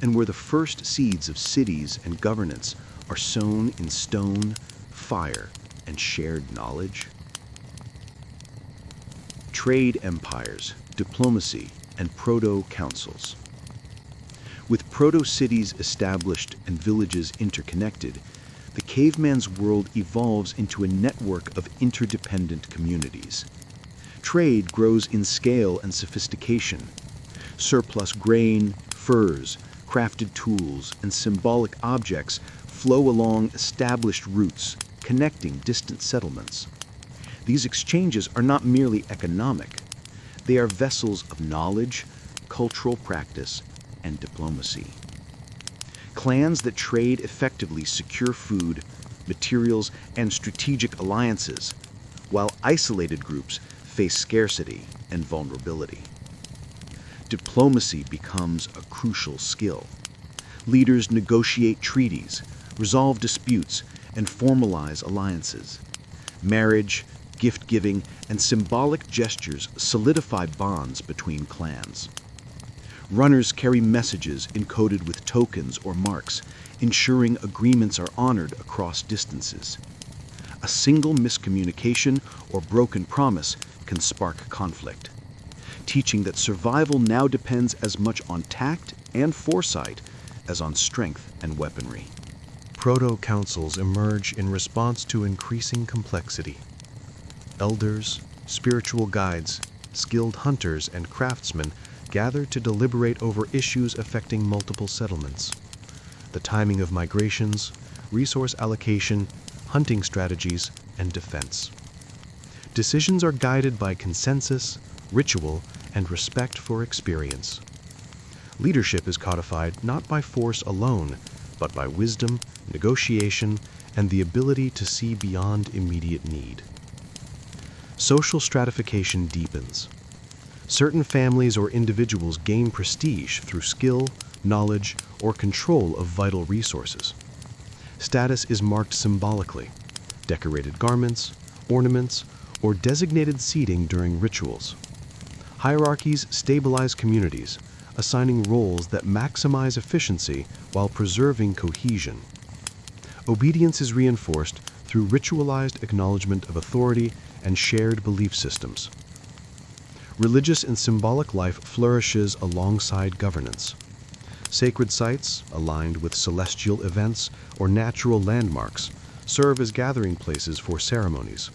And where the first seeds of cities and governance are sown in stone, fire, and shared knowledge? Trade empires, diplomacy, and proto-councils. With proto-cities established and villages interconnected, the caveman's world evolves into a network of interdependent communities. Trade grows in scale and sophistication. Surplus grain, furs, crafted tools, and symbolic objects flow along established routes, connecting distant settlements. These exchanges are not merely economic. They are vessels of knowledge, cultural practice, and diplomacy. Clans that trade effectively secure food, materials, and strategic alliances, while isolated groups face scarcity and vulnerability. Diplomacy becomes a crucial skill. Leaders negotiate treaties, resolve disputes, and formalize alliances. Marriage, gift-giving, and symbolic gestures solidify bonds between clans. Runners carry messages encoded with tokens or marks, ensuring agreements are honored across distances. A single miscommunication or broken promise can spark conflict, teaching that survival now depends as much on tact and foresight as on strength and weaponry. Proto-councils emerge in response to increasing complexity. Elders, spiritual guides, skilled hunters, and craftsmen gather to deliberate over issues affecting multiple settlements. The timing of migrations, resource allocation, hunting strategies, and defense. Decisions are guided by consensus, ritual, and respect for experience. Leadership is codified not by force alone, but by wisdom, negotiation, and the ability to see beyond immediate need. Social stratification deepens. Certain families or individuals gain prestige through skill, knowledge, or control of vital resources. Status is marked symbolically: decorated garments, ornaments, or designated seating during rituals. Hierarchies stabilize communities, assigning roles that maximize efficiency while preserving cohesion. Obedience is reinforced through ritualized acknowledgement of authority and shared belief systems. Religious and symbolic life flourishes alongside governance. Sacred sites, aligned with celestial events or natural landmarks, serve as gathering places for ceremonies.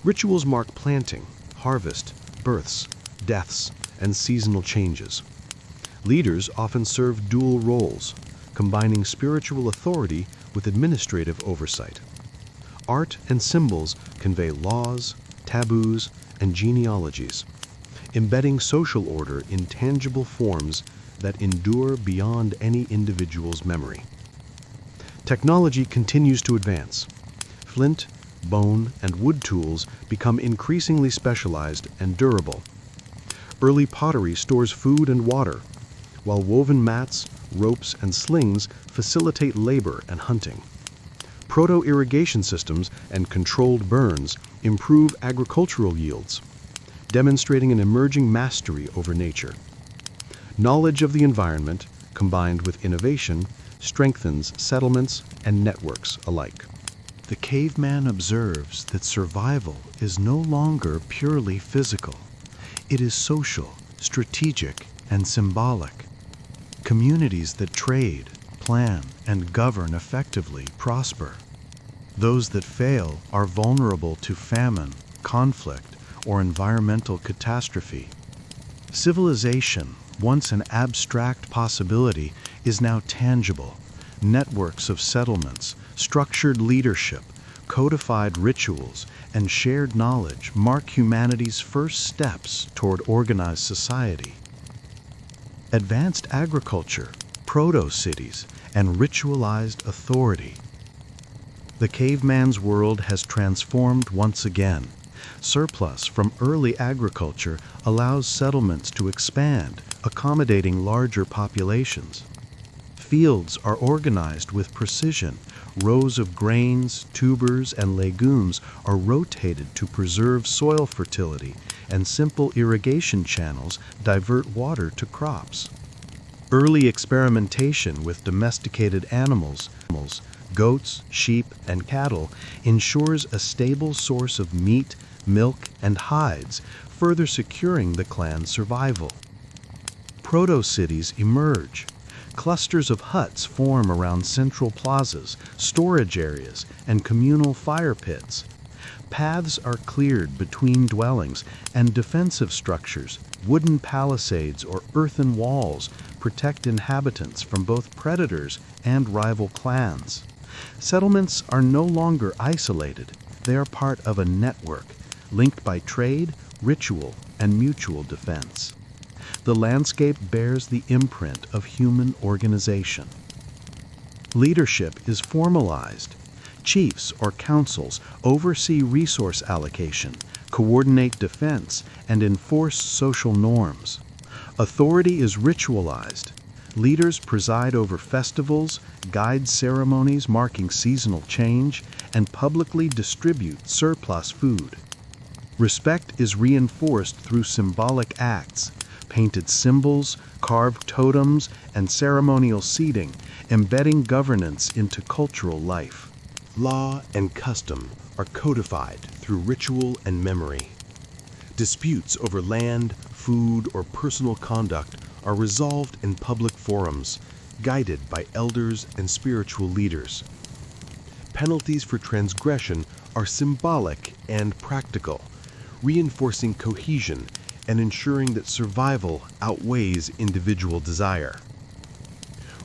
Rituals mark planting, harvest, births, deaths, and seasonal changes. Leaders often serve dual roles, combining spiritual authority with administrative oversight. Art and symbols convey laws, taboos, and genealogies, embedding social order in tangible forms that endure beyond any individual's memory. Technology continues to advance. Flint, bone, and wood tools become increasingly specialized and durable. Early pottery stores food and water, while woven mats, ropes, and slings facilitate labor and hunting. Proto-irrigation systems and controlled burns improve agricultural yields, demonstrating an emerging mastery over nature. Knowledge of the environment, combined with innovation, strengthens settlements and networks alike. The caveman observes that survival is no longer purely physical. It is social, strategic, and symbolic. Communities that trade, plan, and govern effectively prosper. Those that fail are vulnerable to famine, conflict, or environmental catastrophe. Civilization, once an abstract possibility, is now tangible. Networks of settlements, structured leadership, codified rituals, and shared knowledge mark humanity's first steps toward organized society. Advanced agriculture, proto-cities, and ritualized authority. The caveman's world has transformed once again. Surplus from early agriculture allows settlements to expand, accommodating larger populations. Fields are organized with precision. Rows of grains, tubers, and legumes are rotated to preserve soil fertility, and simple irrigation channels divert water to crops. Early experimentation with domesticated animals, goats, sheep, and cattle, ensures a stable source of meat, milk, and hides, further securing the clan's survival. Proto-cities emerge. Clusters of huts form around central plazas, storage areas, and communal fire pits. Paths are cleared between dwellings, and defensive structures, wooden palisades or earthen walls, protect inhabitants from both predators and rival clans. Settlements are no longer isolated. They are part of a network, linked by trade, ritual, and mutual defense. The landscape bears the imprint of human organization. Leadership is formalized. Chiefs or councils oversee resource allocation, coordinate defense, and enforce social norms. Authority is ritualized. Leaders preside over festivals, guide ceremonies marking seasonal change, and publicly distribute surplus food. Respect is reinforced through symbolic acts, painted symbols, carved totems, and ceremonial seating, embedding governance into cultural life. Law and custom are codified through ritual and memory. Disputes over land, food, or personal conduct are resolved in public forums, guided by elders and spiritual leaders. Penalties for transgression are symbolic and practical, reinforcing cohesion and ensuring that survival outweighs individual desire.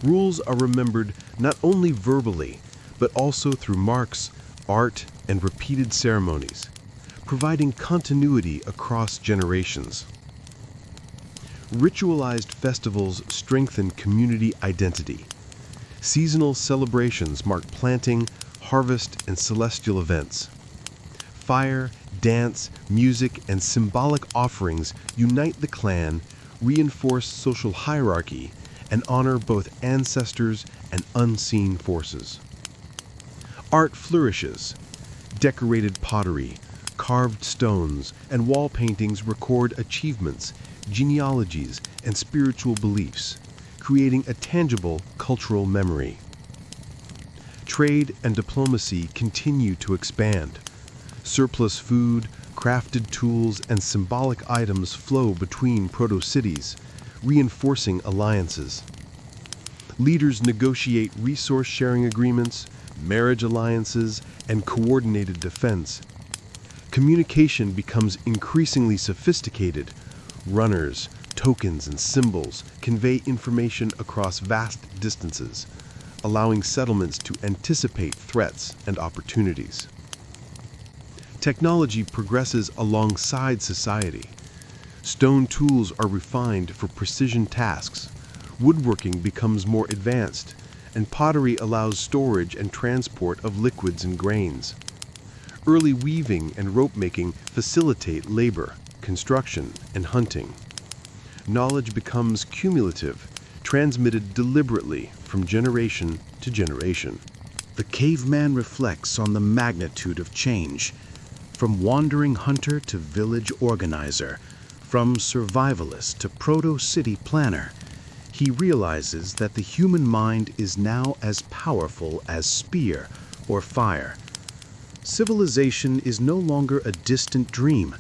Rules are remembered not only verbally, but also through marks, art, and repeated ceremonies, providing continuity across generations. Ritualized festivals strengthen community identity. Seasonal celebrations mark planting, harvest, and celestial events. Fire, dance, music, and symbolic offerings unite the clan, reinforce social hierarchy, and honor both ancestors and unseen forces. Art flourishes. Decorated pottery, carved stones, and wall paintings record achievements, genealogies, and spiritual beliefs, creating a tangible cultural memory. Trade and diplomacy continue to expand. Surplus food, crafted tools, and symbolic items flow between proto-cities, reinforcing alliances. Leaders negotiate resource-sharing agreements, marriage alliances, and coordinated defense. Communication becomes increasingly sophisticated. Runners, tokens, and symbols convey information across vast distances, allowing settlements to anticipate threats and opportunities. Technology progresses alongside society. Stone tools are refined for precision tasks, woodworking becomes more advanced, and pottery allows storage and transport of liquids and grains. Early weaving and rope making facilitate labor, construction, and hunting. Knowledge becomes cumulative, transmitted deliberately from generation to generation. The caveman reflects on the magnitude of change. From wandering hunter to village organizer, from survivalist to proto-city planner, he realizes that the human mind is now as powerful as spear or fire. Civilization is no longer a distant dream.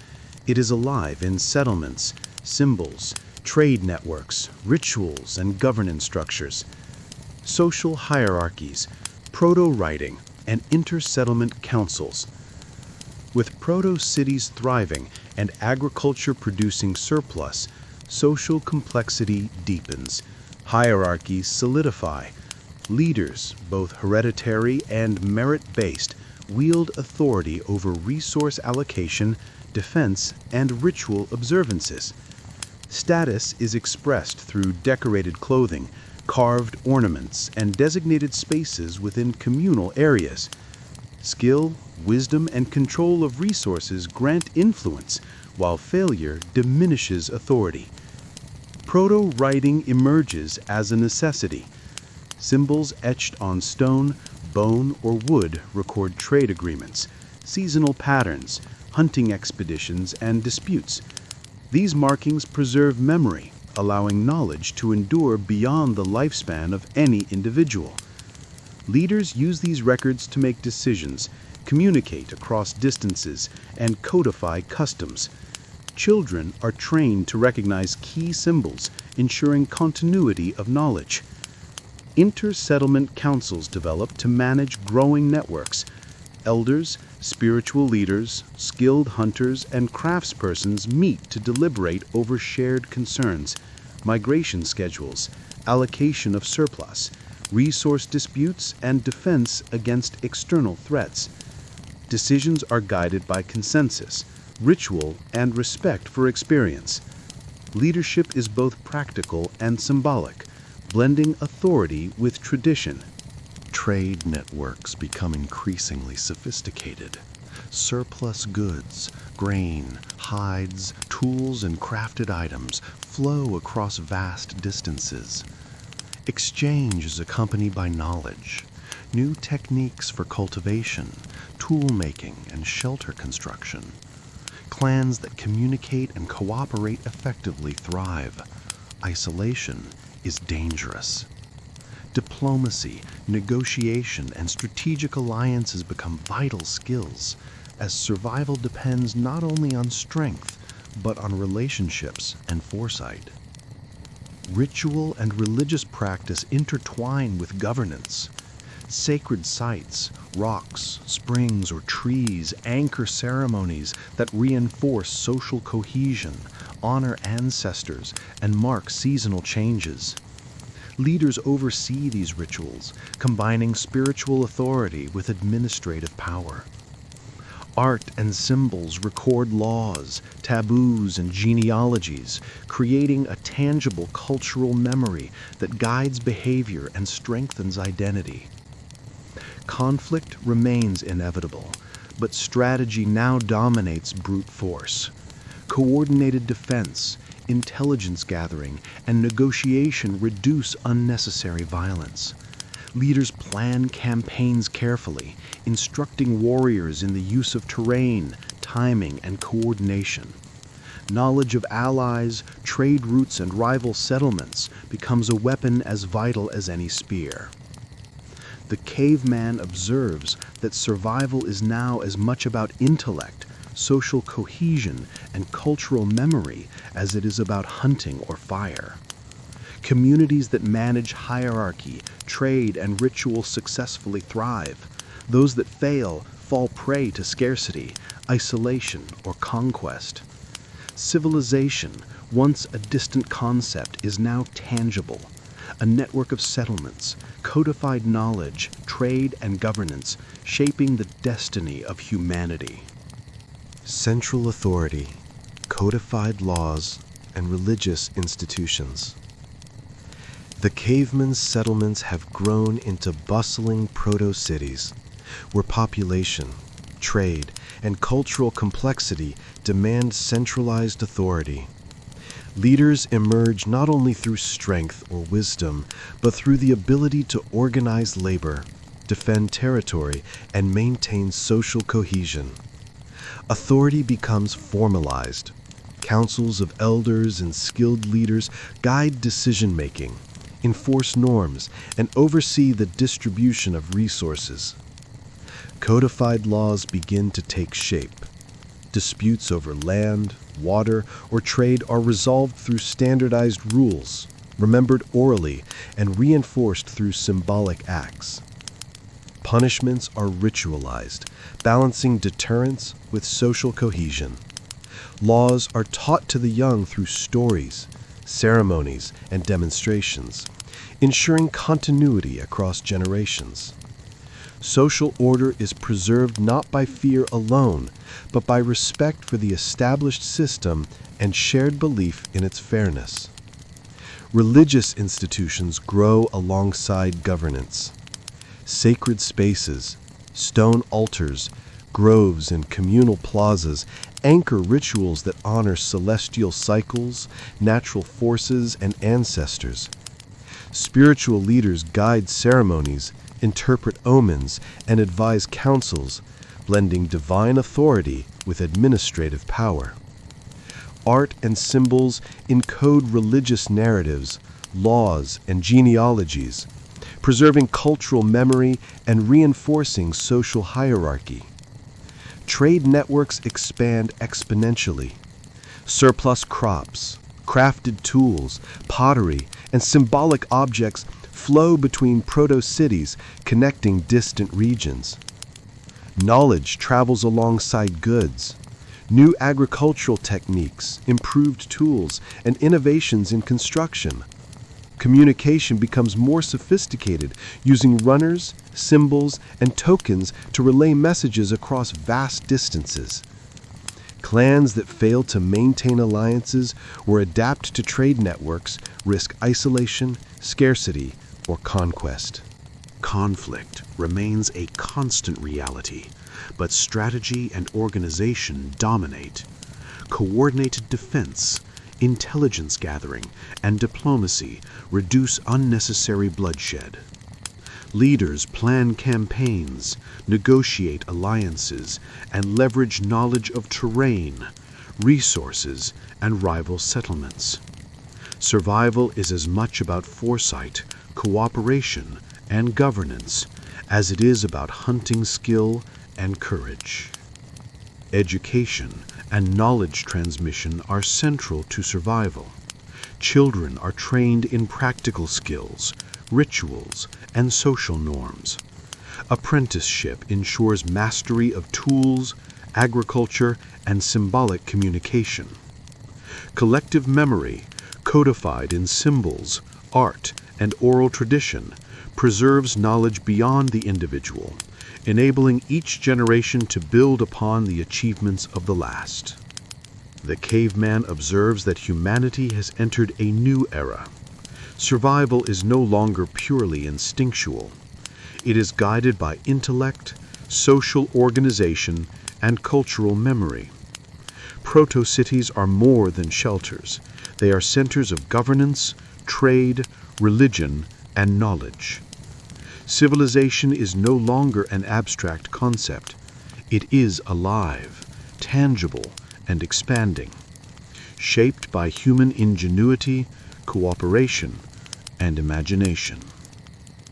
It is alive in settlements, symbols, trade networks, rituals, and governance structures. Social hierarchies, proto-writing, and inter-settlement councils. With proto-cities thriving and agriculture producing surplus, social complexity deepens, hierarchies solidify. Leaders, both hereditary and merit-based, wield authority over resource allocation, defense, and ritual observances. Status is expressed through decorated clothing, carved ornaments, and designated spaces within communal areas. Skill, wisdom, and control of resources grant influence, while failure diminishes authority. Proto-writing emerges as a necessity. Symbols etched on stone, bone, or wood record trade agreements, seasonal patterns, hunting expeditions, and disputes. These markings preserve memory, allowing knowledge to endure beyond the lifespan of any individual. Leaders use these records to make decisions, communicate across distances, and codify customs. Children are trained to recognize key symbols, ensuring continuity of knowledge. Inter-settlement councils develop to manage growing networks. Elders, spiritual leaders, skilled hunters, and craftspersons meet to deliberate over shared concerns, migration schedules, allocation of surplus, resource disputes, and defense against external threats. Decisions are guided by consensus, ritual, and respect for experience. Leadership is both practical and symbolic, blending authority with tradition. Trade networks become increasingly sophisticated. Surplus goods, grain, hides, tools, and crafted items flow across vast distances. Exchange is accompanied by knowledge, new techniques for cultivation, tool making, and shelter construction. Clans that communicate and cooperate effectively thrive. Isolation is dangerous. Diplomacy, negotiation, and strategic alliances become vital skills, as survival depends not only on strength, but on relationships and foresight. Ritual and religious practice intertwine with governance. Sacred sites, rocks, springs, or trees anchor ceremonies that reinforce social cohesion, honor ancestors, and mark seasonal changes. Leaders oversee these rituals, combining spiritual authority with administrative power. Art and symbols record laws, taboos, and genealogies, creating a tangible cultural memory that guides behavior and strengthens identity. Conflict remains inevitable, but strategy now dominates brute force. Coordinated defense, intelligence gathering, and negotiation reduce unnecessary violence. Leaders plan campaigns carefully, instructing warriors in the use of terrain, timing, and coordination. Knowledge of allies, trade routes, and rival settlements becomes a weapon as vital as any spear. The caveman observes that survival is now as much about intellect, social cohesion, and cultural memory as it is about hunting or fire. Communities that manage hierarchy, trade, and ritual successfully thrive. Those that fail fall prey to scarcity, isolation, or conquest. Civilization, once a distant concept, is now tangible. A network of settlements, codified knowledge, trade, and governance, shaping the destiny of humanity. Central authority, codified laws, and religious institutions. The cavemen's settlements have grown into bustling proto-cities, where population, trade, and cultural complexity demand centralized authority. Leaders emerge not only through strength or wisdom, but through the ability to organize labor, defend territory, and maintain social cohesion. Authority becomes formalized. Councils of elders and skilled leaders guide decision-making, enforce norms, and oversee the distribution of resources. Codified laws begin to take shape. Disputes over land, water, or trade are resolved through standardized rules, remembered orally, and reinforced through symbolic acts. Punishments are ritualized, balancing deterrence with social cohesion. Laws are taught to the young through stories, ceremonies, and demonstrations, ensuring continuity across generations. Social order is preserved not by fear alone, but by respect for the established system and shared belief in its fairness. Religious institutions grow alongside governance. Sacred spaces, stone altars, groves, and communal plazas anchor rituals that honor celestial cycles, natural forces, and ancestors. Spiritual leaders guide ceremonies, interpret omens, and advise councils, blending divine authority with administrative power. Art and symbols encode religious narratives, laws, and genealogies, preserving cultural memory and reinforcing social hierarchy. Trade networks expand exponentially. Surplus crops, crafted tools, pottery, and symbolic objects flow between proto-cities connecting distant regions. Knowledge travels alongside goods. New agricultural techniques, improved tools, and innovations in construction. Communication becomes more sophisticated, using runners, symbols, and tokens to relay messages across vast distances. Clans that fail to maintain alliances or adapt to trade networks risk isolation, scarcity, or conquest. Conflict remains a constant reality, but strategy and organization dominate. Coordinated defense, intelligence gathering, and diplomacy reduce unnecessary bloodshed. Leaders plan campaigns, negotiate alliances, and leverage knowledge of terrain, resources, and rival settlements. Survival is as much about foresight, cooperation, and governance as it is about hunting skill and courage. Education and knowledge transmission are central to survival. Children are trained in practical skills, rituals, and social norms. Apprenticeship ensures mastery of tools, agriculture, and symbolic communication. Collective memory, codified in symbols, art, and oral tradition, preserves knowledge beyond the individual, enabling each generation to build upon the achievements of the last. The caveman observes that humanity has entered a new era. Survival is no longer purely instinctual. It is guided by intellect, social organization, and cultural memory. Proto-cities are more than shelters. They are centers of governance, trade, religion, and knowledge. Civilization is no longer an abstract concept. It is alive, tangible, and expanding, shaped by human ingenuity, cooperation, and imagination.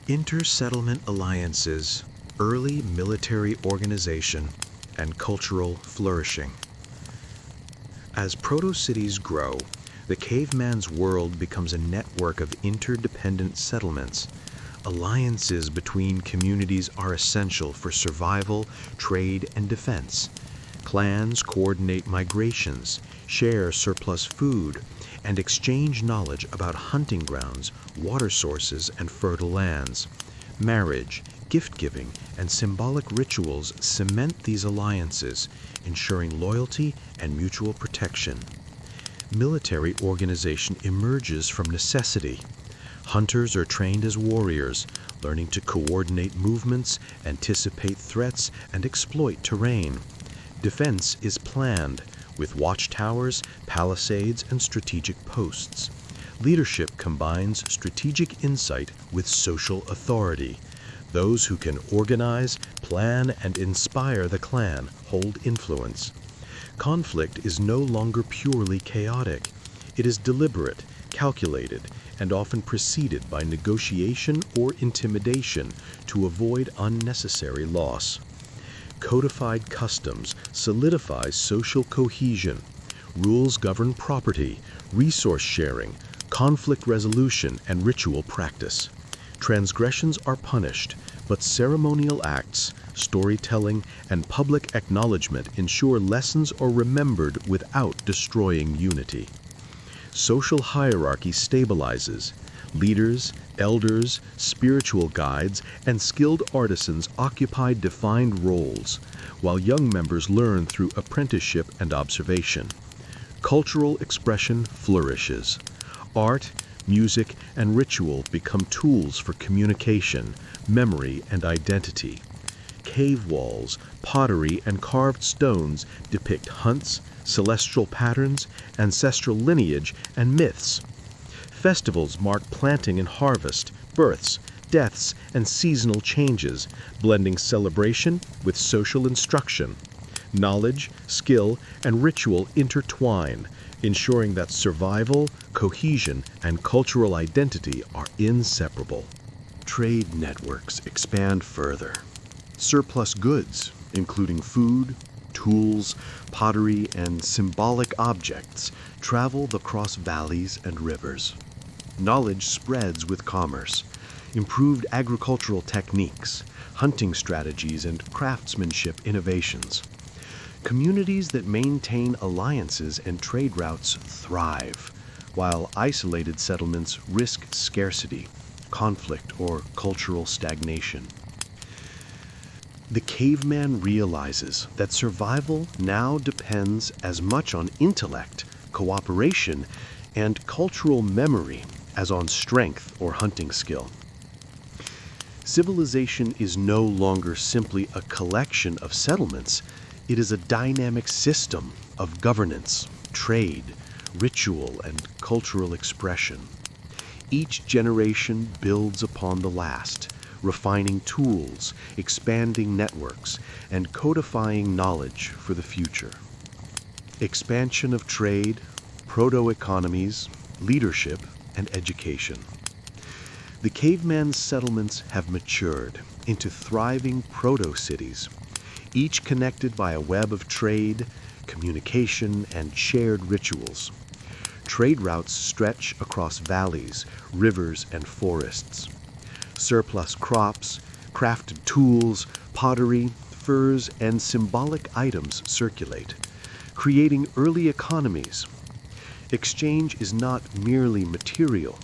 Inter-settlement alliances, early military organization, and cultural flourishing. As proto-cities grow, the caveman's world becomes a network of interdependent settlements. Alliances between communities are essential for survival, trade, and defense. Clans coordinate migrations, share surplus food, and exchange knowledge about hunting grounds, water sources, and fertile lands. Marriage, gift-giving, and symbolic rituals cement these alliances, ensuring loyalty and mutual protection. Military organization emerges from necessity. Hunters are trained as warriors, learning to coordinate movements, anticipate threats, and exploit terrain. Defense is planned, with watchtowers, palisades, and strategic posts. Leadership combines strategic insight with social authority. Those who can organize, plan, and inspire the clan hold influence. Conflict is no longer purely chaotic. It is deliberate, calculated, and often preceded by negotiation or intimidation to avoid unnecessary loss. Codified customs solidify social cohesion. Rules govern property, resource sharing, conflict resolution, and ritual practice. Transgressions are punished, but ceremonial acts, storytelling, and public acknowledgement ensure lessons are remembered without destroying unity. Social hierarchy stabilizes. Leaders, elders, spiritual guides, and skilled artisans occupy defined roles, while young members learn through apprenticeship and observation. Cultural expression flourishes. Art, music, and ritual become tools for communication, memory, and identity. Cave walls, pottery, and carved stones depict hunts, celestial patterns, ancestral lineage, and myths. Festivals mark planting and harvest, births, deaths, and seasonal changes, blending celebration with social instruction. Knowledge, skill, and ritual intertwine, ensuring that survival, cohesion, and cultural identity are inseparable. Trade networks expand further. Surplus goods, including food, tools, pottery, and symbolic objects, travel across valleys and rivers. Knowledge spreads with commerce. Improved agricultural techniques, hunting strategies, and craftsmanship innovations. Communities that maintain alliances and trade routes thrive, while isolated settlements risk scarcity, conflict, or cultural stagnation. The caveman realizes that survival now depends as much on intellect, cooperation, and cultural memory as on strength or hunting skill. Civilization is no longer simply a collection of settlements. It is a dynamic system of governance, trade, ritual, and cultural expression. Each generation builds upon the last, refining tools, expanding networks, and codifying knowledge for the future. Expansion of trade, proto-economies, leadership, and education. The caveman settlements have matured into thriving proto-cities, each connected by a web of trade, communication, and shared rituals. Trade routes stretch across valleys, rivers, and forests. Surplus crops, crafted tools, pottery, furs, and symbolic items circulate, creating early economies. Exchange is not merely material.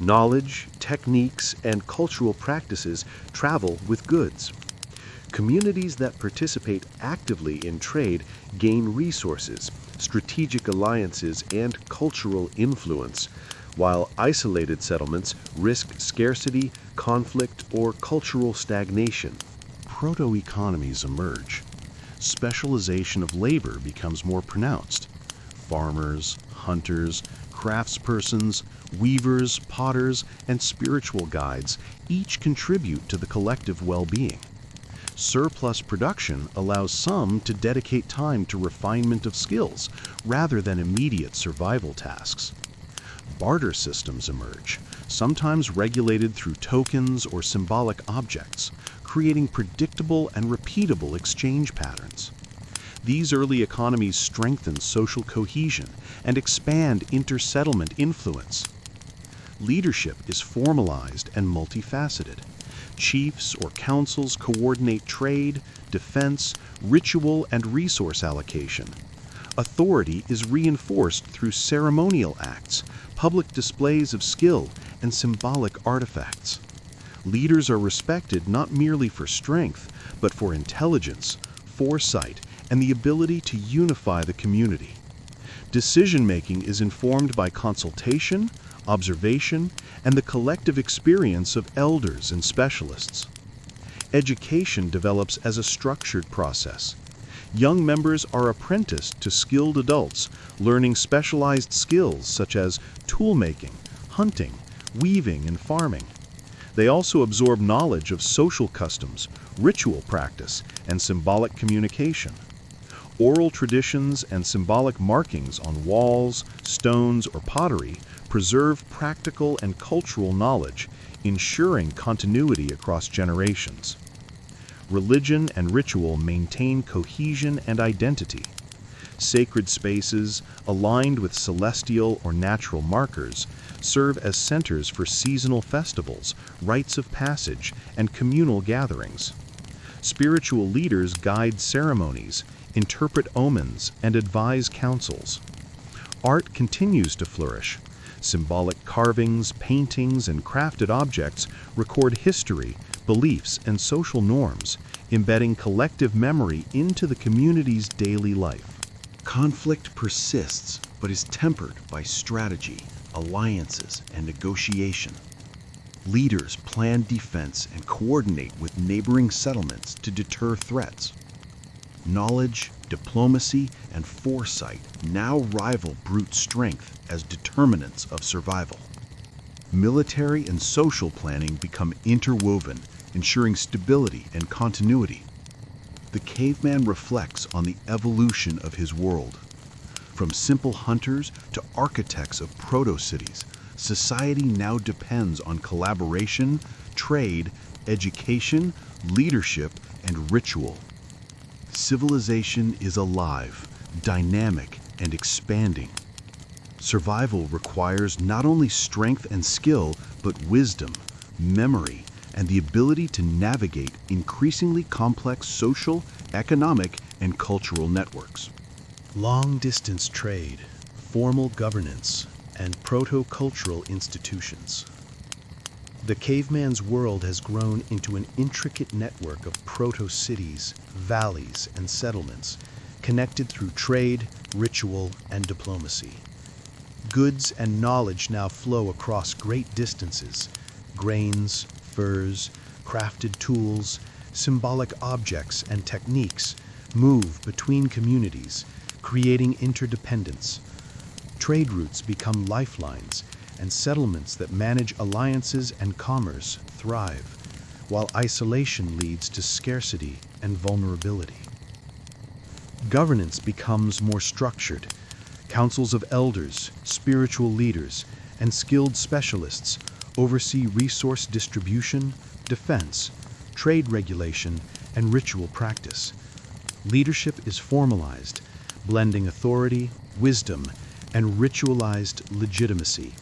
Knowledge, techniques, and cultural practices travel with goods. Communities that participate actively in trade gain resources, strategic alliances, and cultural influence, while isolated settlements risk scarcity, conflict, or cultural stagnation. Proto-economies emerge. Specialization of labor becomes more pronounced. Farmers, hunters, craftspersons, weavers, potters, and spiritual guides each contribute to the collective well-being. Surplus production allows some to dedicate time to refinement of skills rather than immediate survival tasks. Barter systems emerge, sometimes regulated through tokens or symbolic objects, creating predictable and repeatable exchange patterns. These early economies strengthen social cohesion and expand inter-settlement influence. Leadership is formalized and multifaceted. Chiefs or councils coordinate trade, defense, ritual, and resource allocation. Authority is reinforced through ceremonial acts, public displays of skill, and symbolic artifacts. Leaders are respected not merely for strength, but for intelligence, foresight, and the ability to unify the community. Decision-making is informed by consultation, observation, and the collective experience of elders and specialists. Education develops as a structured process. Young members are apprenticed to skilled adults, learning specialized skills such as tool-making, hunting, weaving, and farming. They also absorb knowledge of social customs, ritual practice, and symbolic communication. Oral traditions and symbolic markings on walls, stones, or pottery preserve practical and cultural knowledge, ensuring continuity across generations. Religion and ritual maintain cohesion and identity. Sacred spaces, aligned with celestial or natural markers, serve as centers for seasonal festivals, rites of passage, and communal gatherings. Spiritual leaders guide ceremonies, interpret omens, and advise councils. Art continues to flourish. Symbolic carvings, paintings, and crafted objects record history, beliefs, and social norms, embedding collective memory into the community's daily life. Conflict persists, but is tempered by strategy, alliances, and negotiation. Leaders plan defense and coordinate with neighboring settlements to deter threats. Knowledge, diplomacy, and foresight now rival brute strength as determinants of survival. Military and social planning become interwoven, ensuring stability and continuity. The caveman reflects on the evolution of his world. From simple hunters to architects of proto-cities, society now depends on collaboration, trade, education, leadership, and ritual. Civilization is alive, dynamic, and expanding. Survival requires not only strength and skill, but wisdom, memory, and the ability to navigate increasingly complex social, economic, and cultural networks. Long-distance trade, formal governance, and proto-cultural institutions. The caveman's world has grown into an intricate network of proto-cities, valleys, and settlements, connected through trade, ritual, and diplomacy. Goods and knowledge now flow across great distances. Grains, furs, crafted tools, symbolic objects, and techniques move between communities, creating interdependence. Trade routes become lifelines, and settlements that manage alliances and commerce thrive, while isolation leads to scarcity and vulnerability. Governance becomes more structured. Councils of elders, spiritual leaders, and skilled specialists oversee resource distribution, defense, trade regulation, and ritual practice. Leadership is formalized, blending authority, wisdom, and ritualized legitimacy.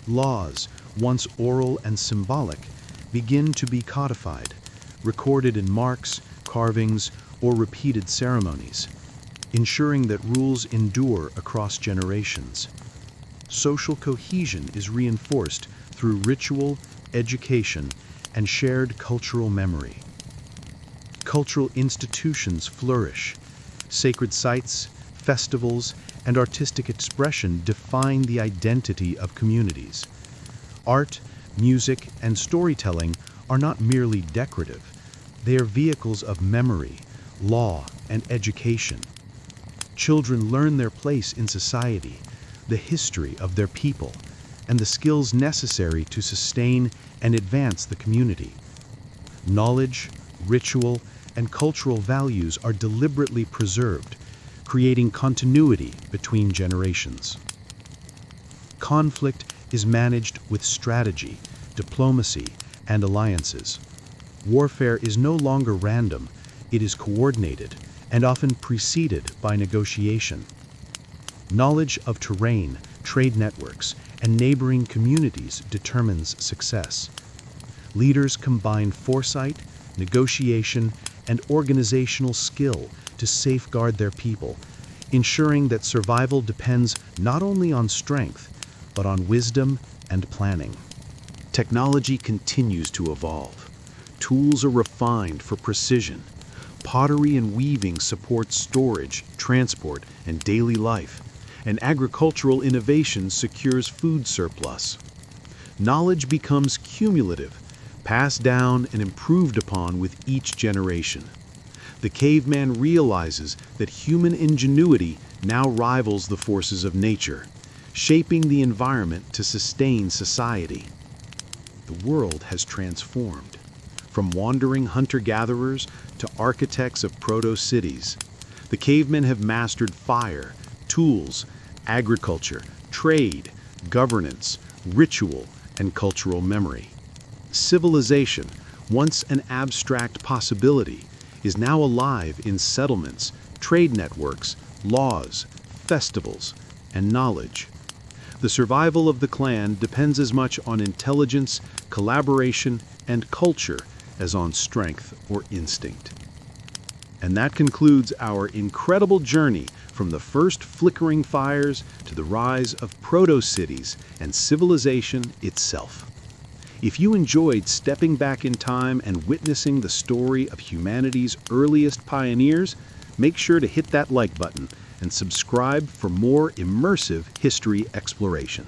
Laws, once oral and symbolic, begin to be codified, recorded in marks, carvings, or repeated ceremonies, ensuring that rules endure across generations. Social cohesion is reinforced through ritual, education, and shared cultural memory. Cultural institutions flourish. Sacred sites, festivals, and artistic expression define the identity of communities. Art, music, and storytelling are not merely decorative. They are vehicles of memory, law, and education. Children learn their place in society, the history of their people, and the skills necessary to sustain and advance the community. Knowledge, ritual, and cultural values are deliberately preserved, creating continuity between generations. Conflict is managed with strategy, diplomacy, and alliances. Warfare is no longer random, it is coordinated and often preceded by negotiation. Knowledge of terrain, trade networks, and neighboring communities determines success. Leaders combine foresight, negotiation, and organizational skill to safeguard their people, ensuring that survival depends not only on strength, but on wisdom and planning. Technology continues to evolve. Tools are refined for precision. Pottery and weaving support storage, transport, and daily life, and agricultural innovation secures food surplus. Knowledge becomes cumulative, passed down and improved upon with each generation. The caveman realizes that human ingenuity now rivals the forces of nature, shaping the environment to sustain society. The world has transformed. From wandering hunter-gatherers to architects of proto-cities, the cavemen have mastered fire, tools, agriculture, trade, governance, ritual, and cultural memory. Civilization, once an abstract possibility, is now alive in settlements, trade networks, laws, festivals, and knowledge. The survival of the clan depends as much on intelligence, collaboration, and culture as on strength or instinct. And that concludes our incredible journey from the first flickering fires to the rise of proto-cities and civilization itself. If you enjoyed stepping back in time and witnessing the story of humanity's earliest pioneers, make sure to hit that like button and subscribe for more immersive history exploration.